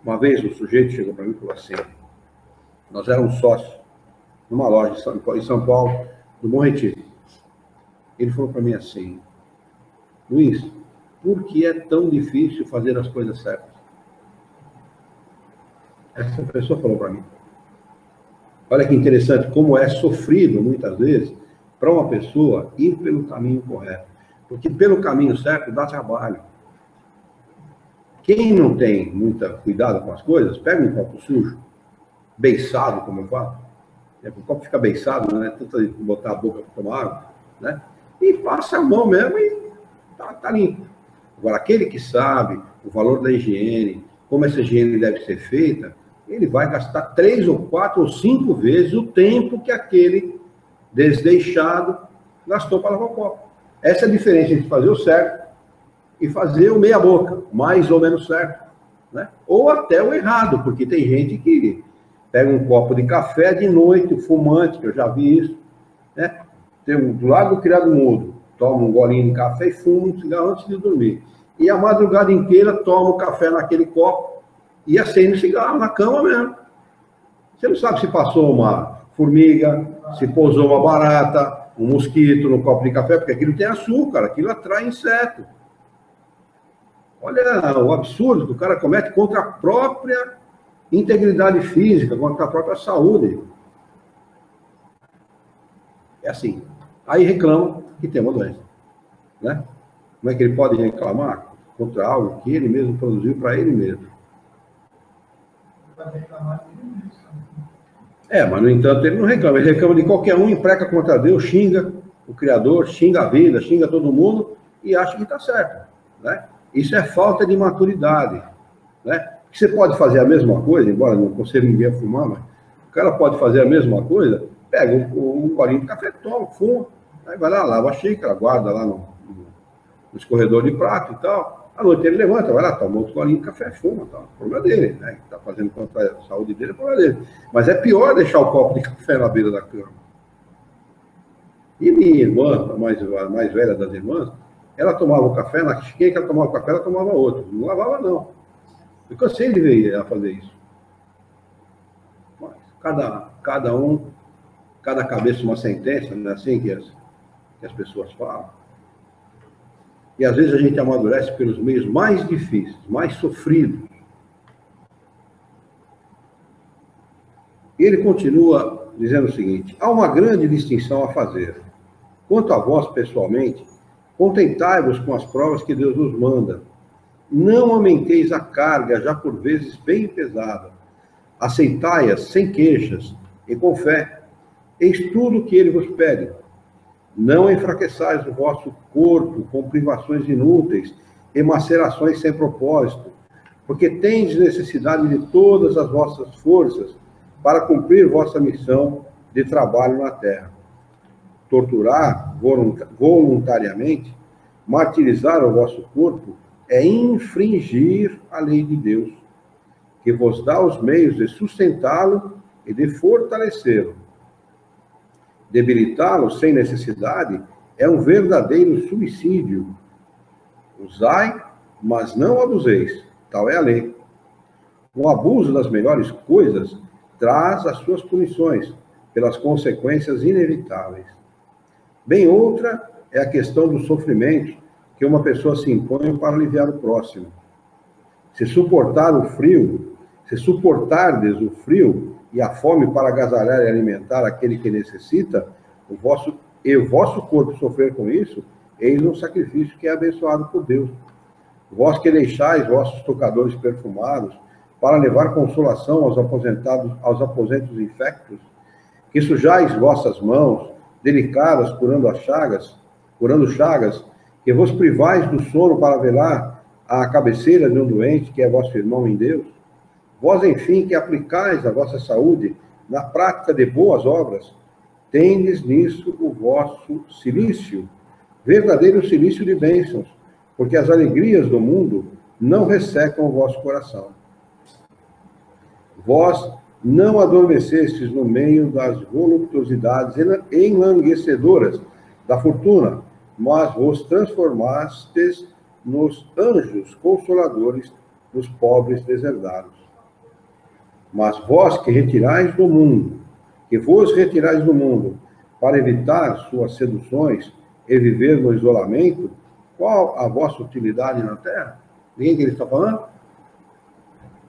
Uma vez o sujeito chegou para mim e falou assim, nós éramos sócios numa loja em São Paulo, do Bom Retiro. Ele falou para mim assim, Luiz, por que é tão difícil fazer as coisas certas? Essa pessoa falou para mim. Olha que interessante, como é sofrido, muitas vezes, para uma pessoa ir pelo caminho correto. Porque pelo caminho certo dá trabalho. Quem não tem muito cuidado com as coisas, pega um copo sujo, beiçado, como eu falo. O copo fica beiçado, né? Tenta botar a boca para tomar água, né? E passa a mão mesmo e tá limpo. Agora, aquele que sabe o valor da higiene, como essa higiene deve ser feita, ele vai gastar 3 ou 4 ou 5 vezes o tempo que aquele desleixado gastou para lavar o copo. Essa é a diferença entre fazer o certo e fazer o meia boca, mais ou menos certo, né? Ou até o errado, porque tem gente que pega um copo de café de noite, o fumante, que eu já vi isso, né? Do lado do criado mudo, toma um golinho de café e fuma um cigarro antes de dormir. E a madrugada inteira toma o café naquele copo e acende o cigarro na cama mesmo. Você não sabe se passou uma formiga, se pousou uma barata, um mosquito no copo de café, porque aquilo tem açúcar, aquilo atrai inseto. Olha o absurdo que o cara comete contra a própria integridade física, contra a própria saúde. É assim. Aí reclama que tem uma doença, né? Como é que ele pode reclamar contra algo que ele mesmo produziu para ele mesmo? Mas no entanto ele não reclama, ele reclama de qualquer um, impreca contra Deus, xinga o Criador, xinga a vida, xinga todo mundo e acha que está certo, né? Isso é falta de maturidade, né? Você pode fazer a mesma coisa, embora não aconselhe ninguém a fumar, mas o cara pode fazer a mesma coisa, pega um golinho de café, toma, fuma, aí vai lá, lava a xícara, guarda lá no escorredor de prato e tal. À noite ele levanta, vai lá, toma outro golinho de café, fuma, tal. O problema dele, né? Está fazendo contra a saúde dele, é o problema dele. Mas é pior deixar o copo de café na beira da cama. E minha irmã, a mais velha das irmãs, ela tomava o café, na chiquinha que ela tomava o café, ela tomava outro. Não lavava, não. Eu cansei de ver ela fazer isso. Mas cada cabeça uma sentença, não é assim que as pessoas falam. E às vezes a gente amadurece pelos meios mais difíceis, mais sofridos. E ele continua dizendo o seguinte: há uma grande distinção a fazer. Quanto a vós, pessoalmente, contentai-vos com as provas que Deus nos manda. Não aumenteis a carga, já por vezes bem pesada. Aceitai-as sem queixas e com fé. Eis tudo o que ele vos pede. Não enfraqueçais o vosso corpo com privações inúteis e macerações sem propósito, porque tendes necessidade de todas as vossas forças para cumprir vossa missão de trabalho na terra. Torturar voluntariamente, martirizar o vosso corpo, é infringir a lei de Deus, que vos dá os meios de sustentá-lo e de fortalecê-lo. Debilitá-lo sem necessidade é um verdadeiro suicídio. Usai, mas não abuseis, tal é a lei. O abuso das melhores coisas traz as suas punições, pelas consequências inevitáveis. Bem outra é a questão do sofrimento que uma pessoa se impõe para aliviar o próximo. se suportardes o frio e a fome para agasalhar e alimentar aquele que necessita, o vosso corpo sofrer com isso, eis um sacrifício que é abençoado por Deus. Vós que deixais vossos tocadores perfumados para levar consolação aos aposentos infectos, que sujais vossas mãos delicadas curando chagas, que vos privais do sono para velar à cabeceira de um doente, que é vosso irmão em Deus. Vós, enfim, que aplicais a vossa saúde na prática de boas obras, tendes nisso o vosso cilício, verdadeiro cilício de bênçãos, porque as alegrias do mundo não ressecam o vosso coração. Vós não adormecestes no meio das voluptuosidades enlanguecedoras da fortuna, mas vos transformastes nos anjos consoladores dos pobres deserdados. Mas vós que vos retirais do mundo, para evitar suas seduções e viver no isolamento, qual a vossa utilidade na terra? Ninguém que ele está falando?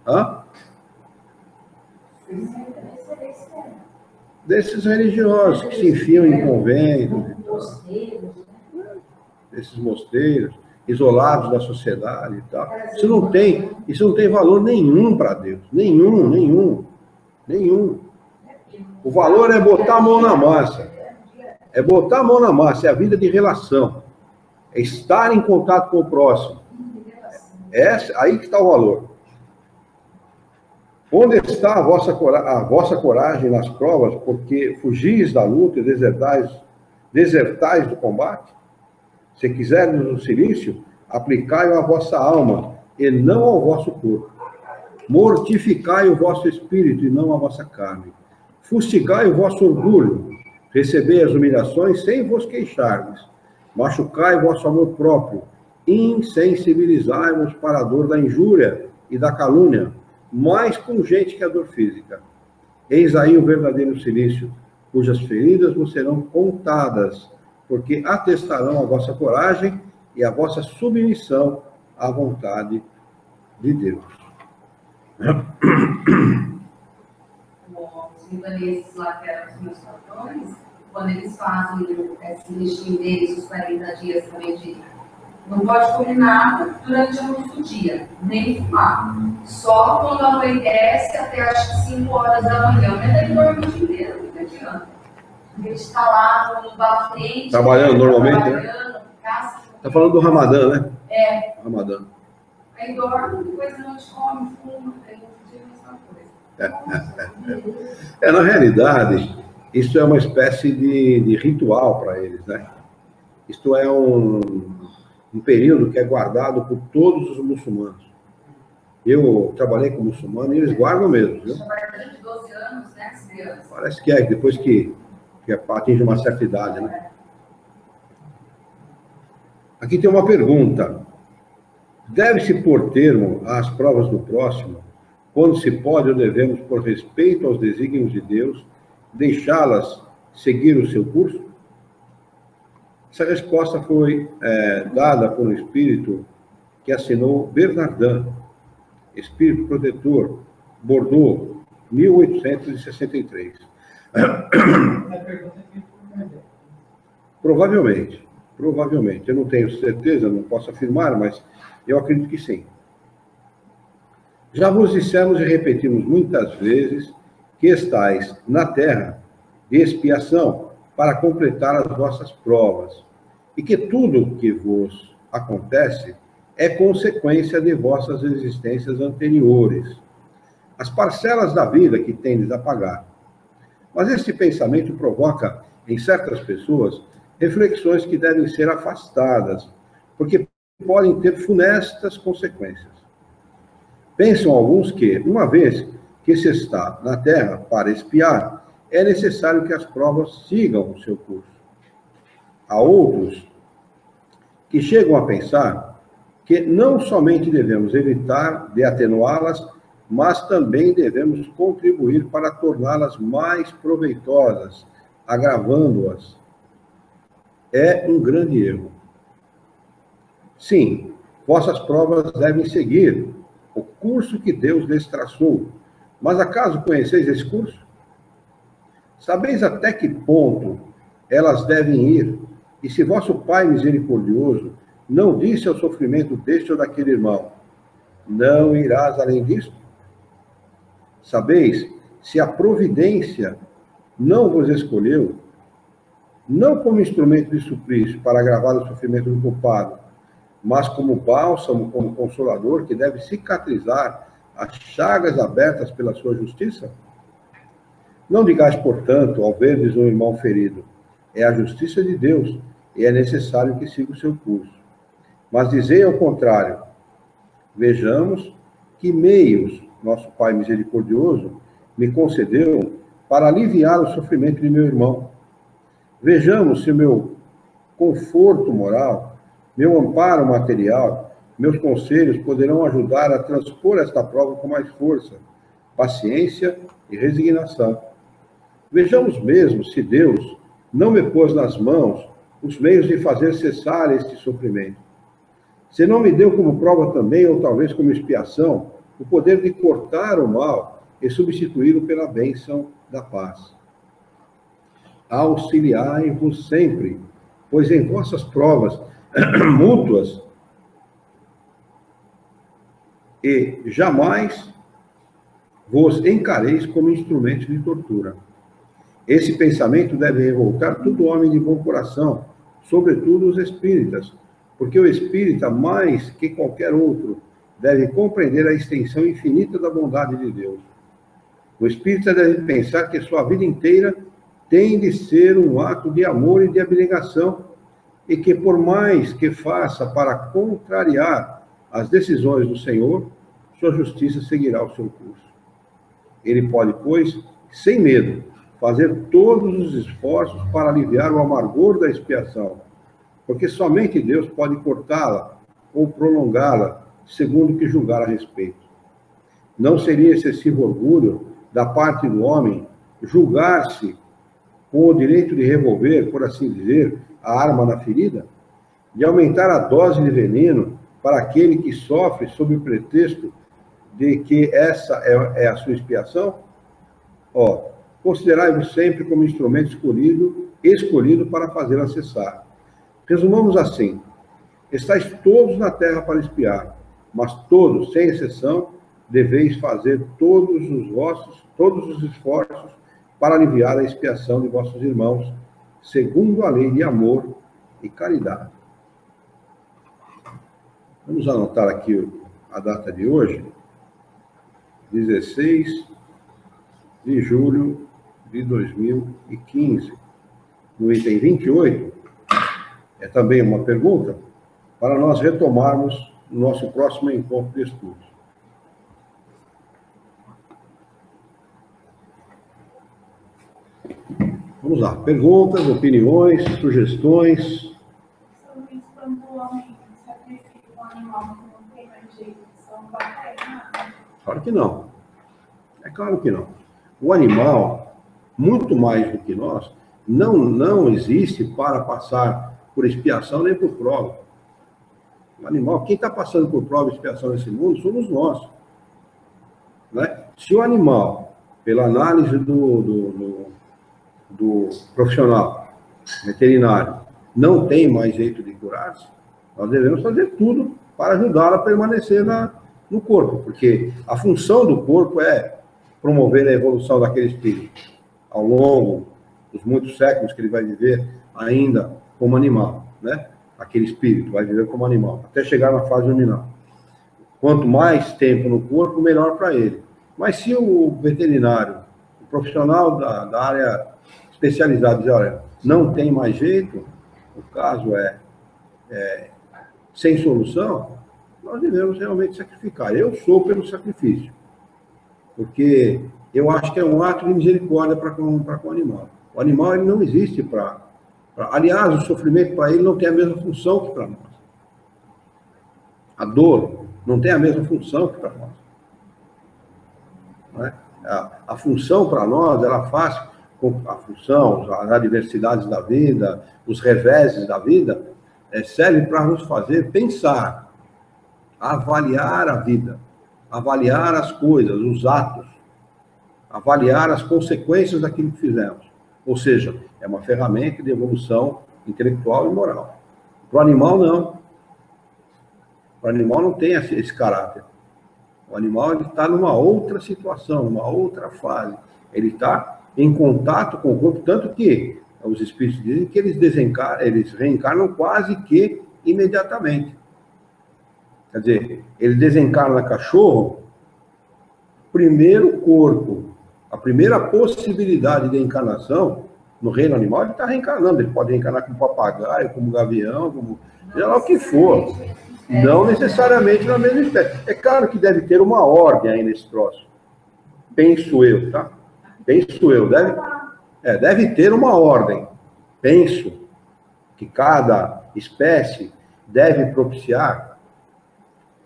Hã? Desses religiosos que se enfiam em conventos, desses mosteiros, isolados da sociedade e tal. Isso não tem valor nenhum para Deus. Nenhum. O valor é botar a mão na massa. É botar a mão na massa, é a vida de relação. É estar em contato com o próximo. Aí que está o valor. Onde está a vossa coragem nas provas, porque fugis da luta e desertais do combate? Se quiserdes o cilício, aplicai-o à vossa alma, e não ao vosso corpo. Mortificai o vosso espírito, e não a vossa carne. Fustigai o vosso orgulho, recebei as humilhações sem vos queixardes. Machucai o vosso amor próprio, insensibilizai-vos para a dor da injúria e da calúnia, mais pungente que a dor física. Eis aí o verdadeiro cilício, cujas feridas vos serão contadas, porque atestarão a vossa coragem e a vossa submissão à vontade de Deus. Os libaneses lá, que eram os meus patrões, quando eles fazem esse listinho deles, os 40 dias também de... Não pode comer nada durante o nosso dia, nem fumar. Só quando anoitece até acho que 5 horas da manhã. Mas daí dorme o dia inteiro, não adianta. Porque a gente está lá no batente. Trabalhando normalmente, né? Está falando do Ramadã, né? É. Ramadã. Aí dorme, depois a noite come, fuma, aí no dia a mesma coisa. Na realidade, isso é uma espécie de ritual para eles, né? Isto é um período que é guardado por todos os muçulmanos. Eu trabalhei com muçulmano e eles guardam mesmo, viu? A partir de 12 anos, né, as crianças? Parece que depois que atinge uma certa idade, né? Aqui tem uma pergunta. Deve-se pôr termo às provas do próximo, quando se pode ou devemos, por respeito aos desígnios de Deus, deixá-las seguir o seu curso? Essa resposta foi dada por um espírito que assinou Bernardin, espírito protetor, Bordeaux, 1863. Provavelmente. Eu não tenho certeza, não posso afirmar, mas eu acredito que sim. Já vos dissemos e repetimos muitas vezes que estáis na terra de expiação para completar as vossas provas, e que tudo o que vos acontece é consequência de vossas existências anteriores, as parcelas da vida que tendes a pagar. Mas este pensamento provoca, em certas pessoas, reflexões que devem ser afastadas, porque podem ter funestas consequências. Pensam alguns que, uma vez que se está na terra para expiar, é necessário que as provas sigam o seu curso. Há outros que chegam a pensar que não somente devemos evitar de atenuá-las, mas também devemos contribuir para torná-las mais proveitosas, agravando-as. É um grande erro. Sim, vossas provas devem seguir o curso que Deus lhes traçou. Mas acaso conheceis esse curso? Sabeis até que ponto elas devem ir? E se vosso Pai misericordioso não disse ao sofrimento deste ou daquele irmão, não irás além disto? Sabeis, se a providência não vos escolheu, não como instrumento de suplício para agravar o sofrimento do culpado, mas como bálsamo, como consolador, que deve cicatrizar as chagas abertas pela sua justiça? Não digais, portanto, ao verdes um irmão ferido, é a justiça de Deus, e é necessário que siga o seu curso. Mas dizei ao contrário, vejamos que meios nosso Pai misericordioso me concedeu para aliviar o sofrimento de meu irmão. Vejamos se o meu conforto moral, meu amparo material, meus conselhos poderão ajudar a transpor esta prova com mais força, paciência e resignação. Vejamos mesmo se Deus não me pôs nas mãos os meios de fazer cessar este sofrimento. Se não me deu como prova também, ou talvez como expiação, o poder de cortar o mal e substituí-lo pela bênção da paz. Auxiliai-vos sempre, pois em vossas provas mútuas e jamais vos encareis como instrumentos de tortura. Esse pensamento deve revoltar todo homem de bom coração, sobretudo os espíritas, porque o espírita, mais que qualquer outro, deve compreender a extensão infinita da bondade de Deus. O espírita deve pensar que sua vida inteira tem de ser um ato de amor e de abnegação, e que por mais que faça para contrariar as decisões do Senhor, sua justiça seguirá o seu curso. Ele pode, pois, sem medo, fazer todos os esforços para aliviar o amargor da expiação, porque somente Deus pode cortá-la ou prolongá-la, segundo o que julgar a respeito. Não seria excessivo orgulho da parte do homem julgar-se com o direito de revolver, por assim dizer, a arma na ferida, de aumentar a dose de veneno para aquele que sofre sob o pretexto de que essa é a sua expiação? Considerai-vos sempre como instrumento escolhido para fazê-la cessar. Resumamos assim: estáis todos na terra para expiar, mas todos, sem exceção, deveis fazer todos os esforços para aliviar a expiação de vossos irmãos, segundo a lei de amor e caridade. Vamos anotar aqui a data de hoje, 16 de julho de 2015. No item 28, é também uma pergunta para nós retomarmos o nosso próximo encontro de estudos. Vamos lá, perguntas, opiniões, sugestões. Quando o homem sacrifica um animal que não tem mais jeito, só não vai nada? Claro que não. É claro que não. O animal, muito mais do que nós, não existe para passar por expiação nem por prova. O animal, quem está passando por prova e expiação nesse mundo somos nós. Né? Se o animal, pela análise do profissional veterinário, não tem mais jeito de curar-se, nós devemos fazer tudo para ajudá-lo a permanecer no corpo, porque a função do corpo é promover a evolução daquele espírito ao longo dos muitos séculos que ele vai viver ainda como animal, né? Aquele espírito vai viver como animal, até chegar na fase luminal. Quanto mais tempo no corpo, melhor para ele. Mas se o veterinário, o profissional da área especializada, dizer, olha, não tem mais jeito, o caso é sem solução, nós devemos realmente sacrificar. Eu sou pelo sacrifício, porque eu acho que é um ato de misericórdia para com o animal. O animal ele não existe para... Aliás, o sofrimento para ele não tem a mesma função que para nós. A dor não tem a mesma função que para nós. Não é? A função para nós, ela faz com a função, as adversidades da vida, os reveses da vida, serve para nos fazer pensar, avaliar a vida, avaliar as coisas, os atos, avaliar as consequências daquilo que fizemos. Ou seja, é uma ferramenta de evolução intelectual e moral. Para o animal, não. O animal não tem esse caráter. O animal está numa outra situação, numa outra fase. Ele está em contato com o corpo, tanto que os espíritos dizem que eles reencarnam quase que imediatamente. Quer dizer, ele desencarna cachorro, primeiro corpo, a primeira possibilidade de encarnação no reino animal, ele está reencarnando. Ele pode reencarnar como papagaio, como gavião, como seja lá o que for. Não necessariamente na mesma espécie. É claro que deve ter uma ordem aí nesse troço. Penso eu, tá? Penso eu. Deve ter uma ordem. Penso que cada espécie deve propiciar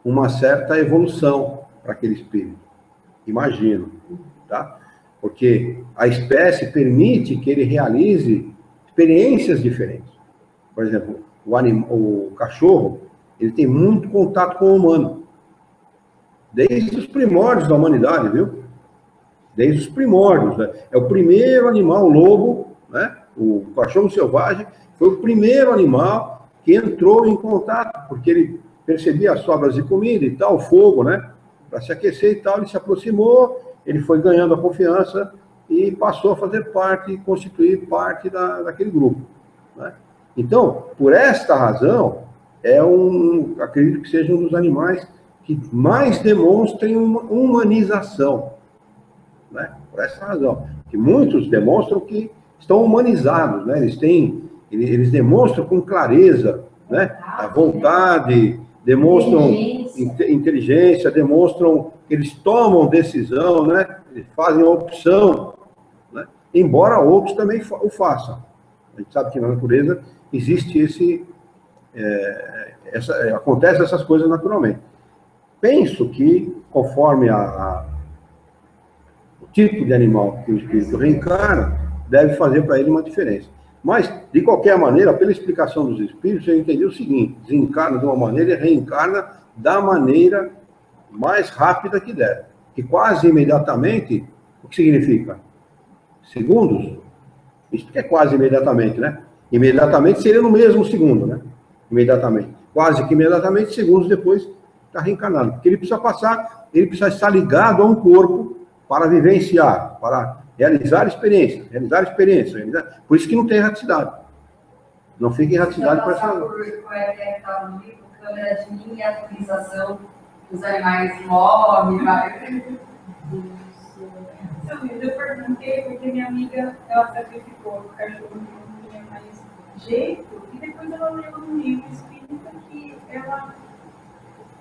uma certa evolução para aquele espírito. Imagino, tá? Porque a espécie permite que ele realize experiências diferentes. Por exemplo, o cachorro, ele tem muito contato com o humano. Desde os primórdios da humanidade, viu? Desde os primórdios. Né? É o primeiro animal, o lobo, né? O cachorro selvagem, foi o primeiro animal que entrou em contato, porque ele percebia as sobras de comida e tal, fogo, né? Para se aquecer e tal, ele se aproximou, ele foi ganhando a confiança e passou a fazer parte, constituir parte daquele grupo. Né? Então, por esta razão, acredito que seja um dos animais que mais demonstrem uma humanização. Né? Por essa razão. Que muitos demonstram que estão humanizados, né? Eles demonstram com clareza, né? A vontade, demonstram inteligência, demonstram que eles tomam decisão, né? Eles fazem a opção, né? Embora outros também o façam. A gente sabe que na natureza existe acontecem essas coisas naturalmente. Penso que, conforme o tipo de animal que o espírito reencarna, deve fazer para ele uma diferença. Mas, de qualquer maneira, pela explicação dos espíritos, eu entendi o seguinte: desencarna de uma maneira e reencarna da maneira mais rápida que der. Que quase imediatamente, o que significa? Segundos? Isso que é quase imediatamente, né? Imediatamente seria no mesmo segundo, né? Imediatamente. Quase que imediatamente, segundos depois, está reencarnado. Porque ele precisa estar ligado a um corpo para vivenciar, para realizar experiência. Por isso que não tem erraticidade. Não fica erraticidade para essa... Como é que estava no livro, câmera de miniaturização, os animais morrem, vai. Eu perguntei porque minha amiga, ela sacrificou o cachorro que não tinha mais jeito, e depois ela leu no livro espírita que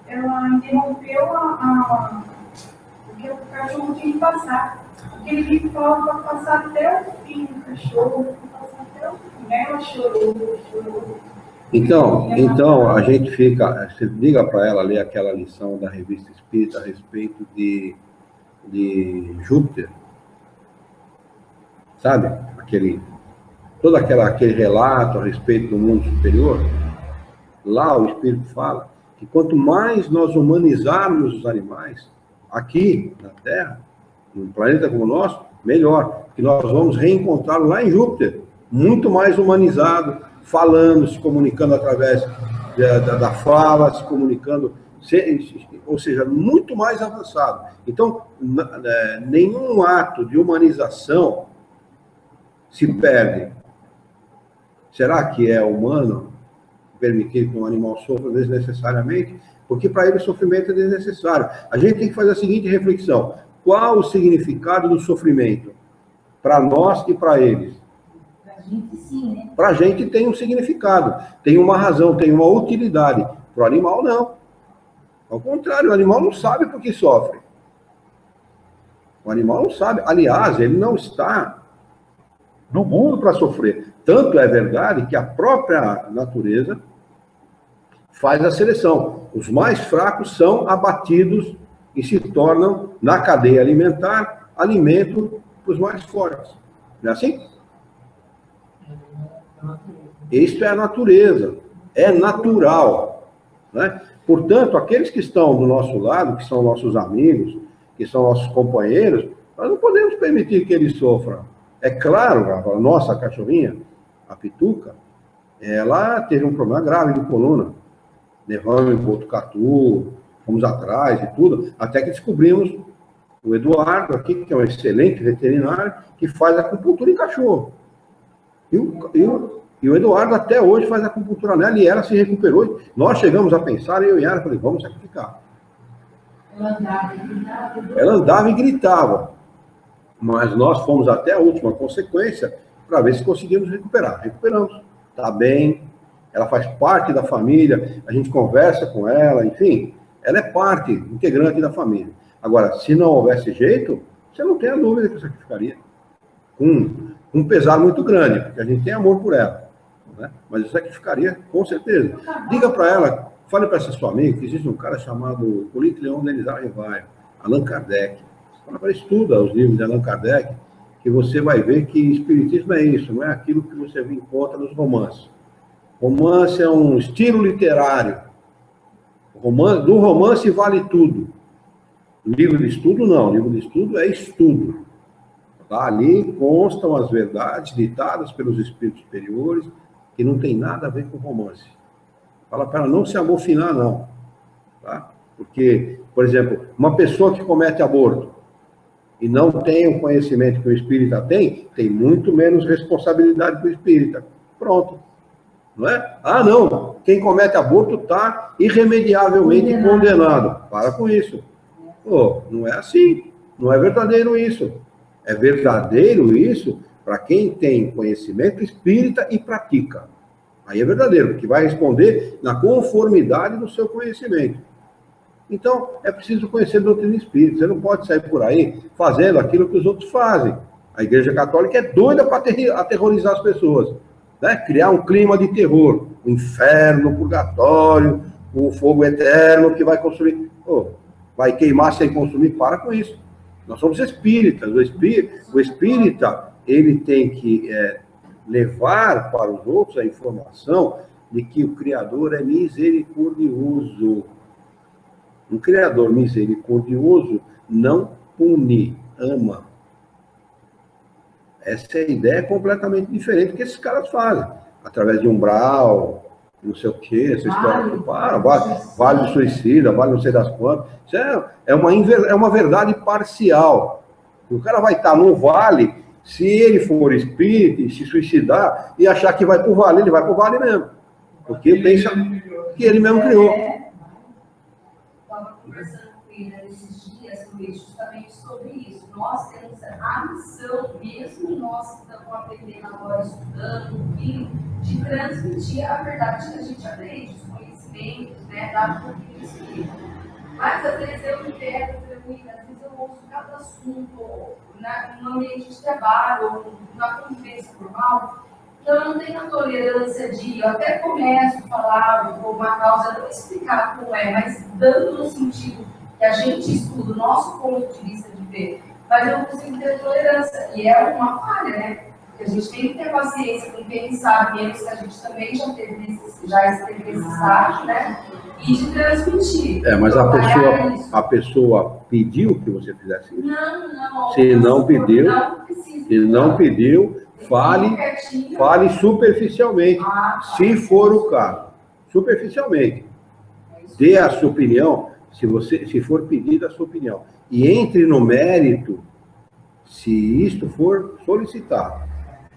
ela interrompeu o que o cachorro tinha que passar. Aquele livro falava para passar até o fim do cachorro, passar até o fim. Ela chorou. Então a gente você liga para ela ler aquela lição da Revista Espírita a respeito de Júpiter, sabe? Todo aquele relato a respeito do mundo superior. Lá o Espírito fala que quanto mais nós humanizarmos os animais aqui na Terra, num planeta como o nosso, melhor, porque nós vamos reencontrá-lo lá em Júpiter, muito mais humanizado, falando, se comunicando através da fala, se comunicando, ou seja, muito mais avançado. Então, nenhum ato de humanização se perde. Será que é humano permitir que um animal sofra desnecessariamente? Porque para ele o sofrimento é desnecessário. A gente tem que fazer a seguinte reflexão: qual o significado do sofrimento para nós e para eles? Para a gente, sim, né? Para a gente tem um significado, tem uma razão, tem uma utilidade. Para o animal, não. Ao contrário, o animal não sabe por que sofre. O animal não sabe. Aliás, ele não está no mundo para sofrer. Tanto é verdade que a própria natureza faz a seleção. Os mais fracos são abatidos e se tornam, na cadeia alimentar, alimento para os mais fortes. Não é assim? Isso é a natureza. É natural. Né? Portanto, aqueles que estão do nosso lado, que são nossos amigos, que são nossos companheiros, nós não podemos permitir que eles sofram. É claro, a nossa cachorrinha, a Pituca, ela teve um problema grave de coluna. Levamos em Botucatu, fomos atrás e tudo, até que descobrimos o Eduardo aqui, que é um excelente veterinário, que faz acupuntura em cachorro. E o Eduardo até hoje faz acupuntura nela e ela se recuperou. Nós chegamos a pensar, eu e ela, falei, vamos sacrificar. Ela andava e gritava. Mas nós fomos até a última consequência para ver se conseguimos recuperar. Recuperamos. Está bem, ela faz parte da família, a gente conversa com ela, enfim, ela é parte integrante da família. Agora, se não houvesse jeito, você não tem a dúvida que eu sacrificaria. Um pesar muito grande, porque a gente tem amor por ela. Né? Mas eu sacrificaria, com certeza. Diga para ela, fale para essa sua amiga, que existe um cara chamado Polito Leon Denis Arrivaio, Allan Kardec. Fala para estuda os livros de Allan Kardec, que você vai ver que espiritismo é isso, não é aquilo que você encontra nos romances. Romance é um estilo literário. Do romance vale tudo. Livro de estudo, não. Livro de estudo é estudo. Tá? Ali constam as verdades ditadas pelos espíritos superiores, que não tem nada a ver com romance. Fala para ela não se amofinar, não. Tá? Porque, por exemplo, uma pessoa que comete aborto e não tem o conhecimento que o espírita tem muito menos responsabilidade que o espírita. Pronto. Não é? Ah, não. Quem comete aborto está irremediavelmente condenado. Para com isso. Pô, não é assim. Não é verdadeiro isso. É verdadeiro isso para quem tem conhecimento espírita e pratica. Aí é verdadeiro, porque vai responder na conformidade do seu conhecimento. Então, é preciso conhecer a doutrina espírita. Você não pode sair por aí fazendo aquilo que os outros fazem. A Igreja Católica é doida para aterrorizar as pessoas. Né? Criar um clima de terror. O inferno, o purgatório, o fogo eterno que vai consumir. Oh, vai queimar sem consumir. Para com isso. Nós somos espíritas. O espírita, ele tem que levar para os outros a informação de que o Criador é misericordioso. Um Criador misericordioso não pune, ama. Essa ideia é completamente diferente do que esses caras fazem. Através de umbral, não sei o quê, essa história. Vale do suicida, vale não sei das quantas. Isso é uma verdade parcial. O cara vai estar no vale, se ele for espírita e se suicidar e achar que vai para o vale, ele vai para o vale mesmo. Porque pensa que ele mesmo criou. Estava conversando com ele nesses dias, justamente sobre isso. Nós temos a missão, mesmo nós que estamos aprendendo agora, estudando, de transmitir a verdade que a gente aprende, os conhecimentos, né, dado por Espírito. Mas às vezes eu me pego, às vezes eu ouço cada assunto no ambiente de trabalho, ou na convivência formal, que eu não tenho a tolerância de, eu até começo a falar uma causa, não explicar como é, mas dando no sentido que a gente estuda o nosso ponto de vista de ver, mas eu não consigo ter tolerância, e é uma falha, né? Porque a gente tem que ter paciência com quem sabe menos, que a gente também já esteve nesse estágio, né? E de transmitir. Mas a pessoa pediu que você fizesse isso? Não. Se não pediu, fale superficialmente, se for o caso. Superficialmente. Dê a sua opinião, se for pedida a sua opinião. E entre no mérito, se isto for solicitado.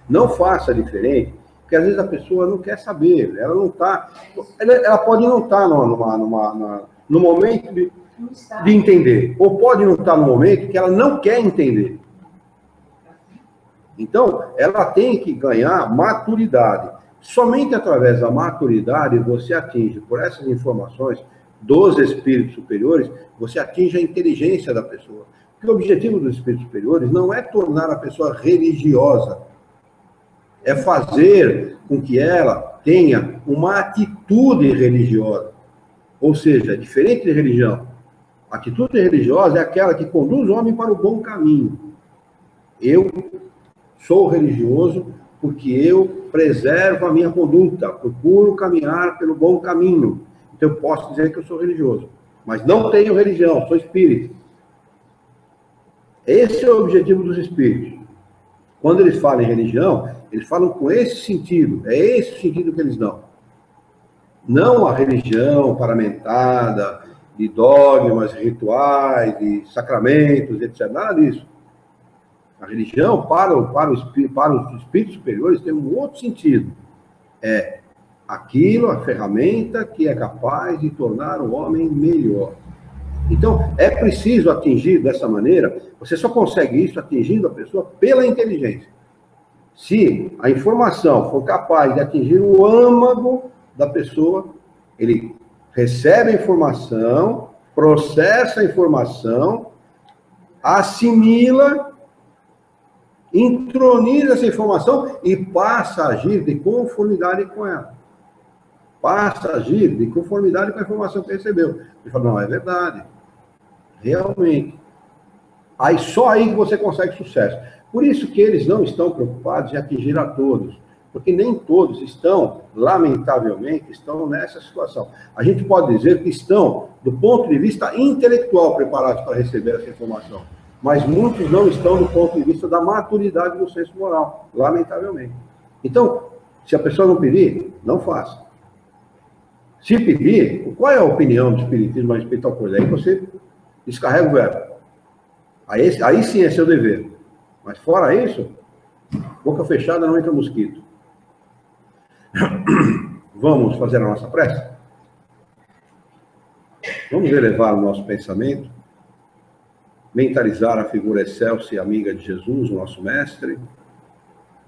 Não faça diferente, porque às vezes a pessoa não quer saber, ela não está. Ela pode não estar no momento de entender, ou pode não estar no momento que ela não quer entender. Então, ela tem que ganhar maturidade. Somente através da maturidade você atinge, por essas informações dos espíritos superiores, você atinge a inteligência da pessoa. Porque o objetivo dos espíritos superiores não é tornar a pessoa religiosa, é fazer com que ela tenha uma atitude religiosa. Ou seja, diferente de religião. A atitude religiosa é aquela que conduz o homem para o bom caminho. Eu sou religioso porque eu preservo a minha conduta, procuro caminhar pelo bom caminho. Então eu posso dizer que eu sou religioso, mas não tenho religião, sou espírita. Esse é o objetivo dos espíritos. Quando eles falam em religião, eles falam com esse sentido, é esse o sentido que eles dão. Não a religião paramentada de dogmas, rituais, de sacramentos, etc. Nada disso. A religião, para os espíritos superiores, tem um outro sentido. É aquilo, a ferramenta que é capaz de tornar o homem melhor. Então, é preciso atingir dessa maneira, você só consegue isso atingindo a pessoa pela inteligência. Se a informação for capaz de atingir o âmago da pessoa, ele recebe a informação, processa a informação, assimila, introniza essa informação e passa a agir de conformidade com ela. Passa a agir de conformidade com a informação que recebeu. Ele fala, não, é verdade. Realmente. Aí só aí que você consegue sucesso. Por isso que eles não estão preocupados em atingir a todos. Porque nem todos estão, lamentavelmente, estão nessa situação. A gente pode dizer que estão, do ponto de vista intelectual, preparados para receber essa informação. Mas muitos não estão do ponto de vista da maturidade do senso moral, lamentavelmente. Então, se a pessoa não pedir, não faça. Se pedir, qual é a opinião do espiritismo a respeito da coisa? Aí você descarrega o verbo. Aí sim é seu dever. Mas fora isso, boca fechada não entra mosquito. Vamos fazer a nossa prece? Vamos elevar o nosso pensamento, mentalizar a figura excelsa e amiga de Jesus, o nosso mestre,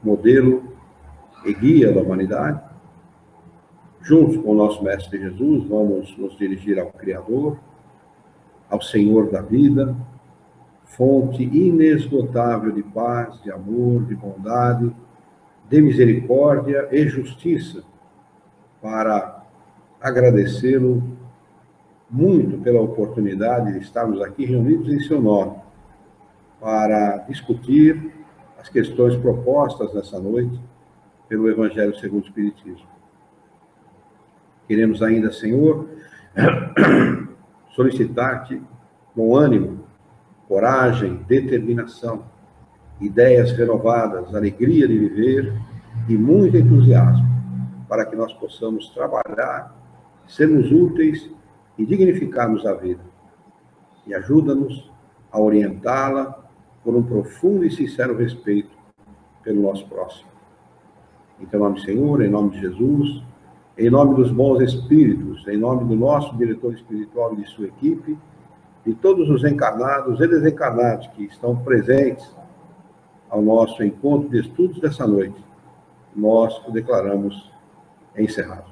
modelo e guia da humanidade. Juntos com o nosso mestre Jesus, vamos nos dirigir ao Criador, ao Senhor da vida, fonte inesgotável de paz, de amor, de bondade, de misericórdia e justiça, para agradecê-lo muito pela oportunidade de estarmos aqui reunidos em seu nome, para discutir as questões propostas nessa noite pelo Evangelho segundo o Espiritismo. Queremos ainda, Senhor, solicitar-te com ânimo, coragem, determinação, ideias renovadas, alegria de viver e muito entusiasmo, para que nós possamos trabalhar, sermos úteis e dignificarmos a vida. E ajuda-nos a orientá-la por um profundo e sincero respeito pelo nosso próximo. Em teu nome, Senhor, em nome de Jesus, em nome dos bons espíritos, em nome do nosso diretor espiritual e de sua equipe, e todos os encarnados e desencarnados que estão presentes ao nosso encontro de estudos dessa noite, nós o declaramos encerrado.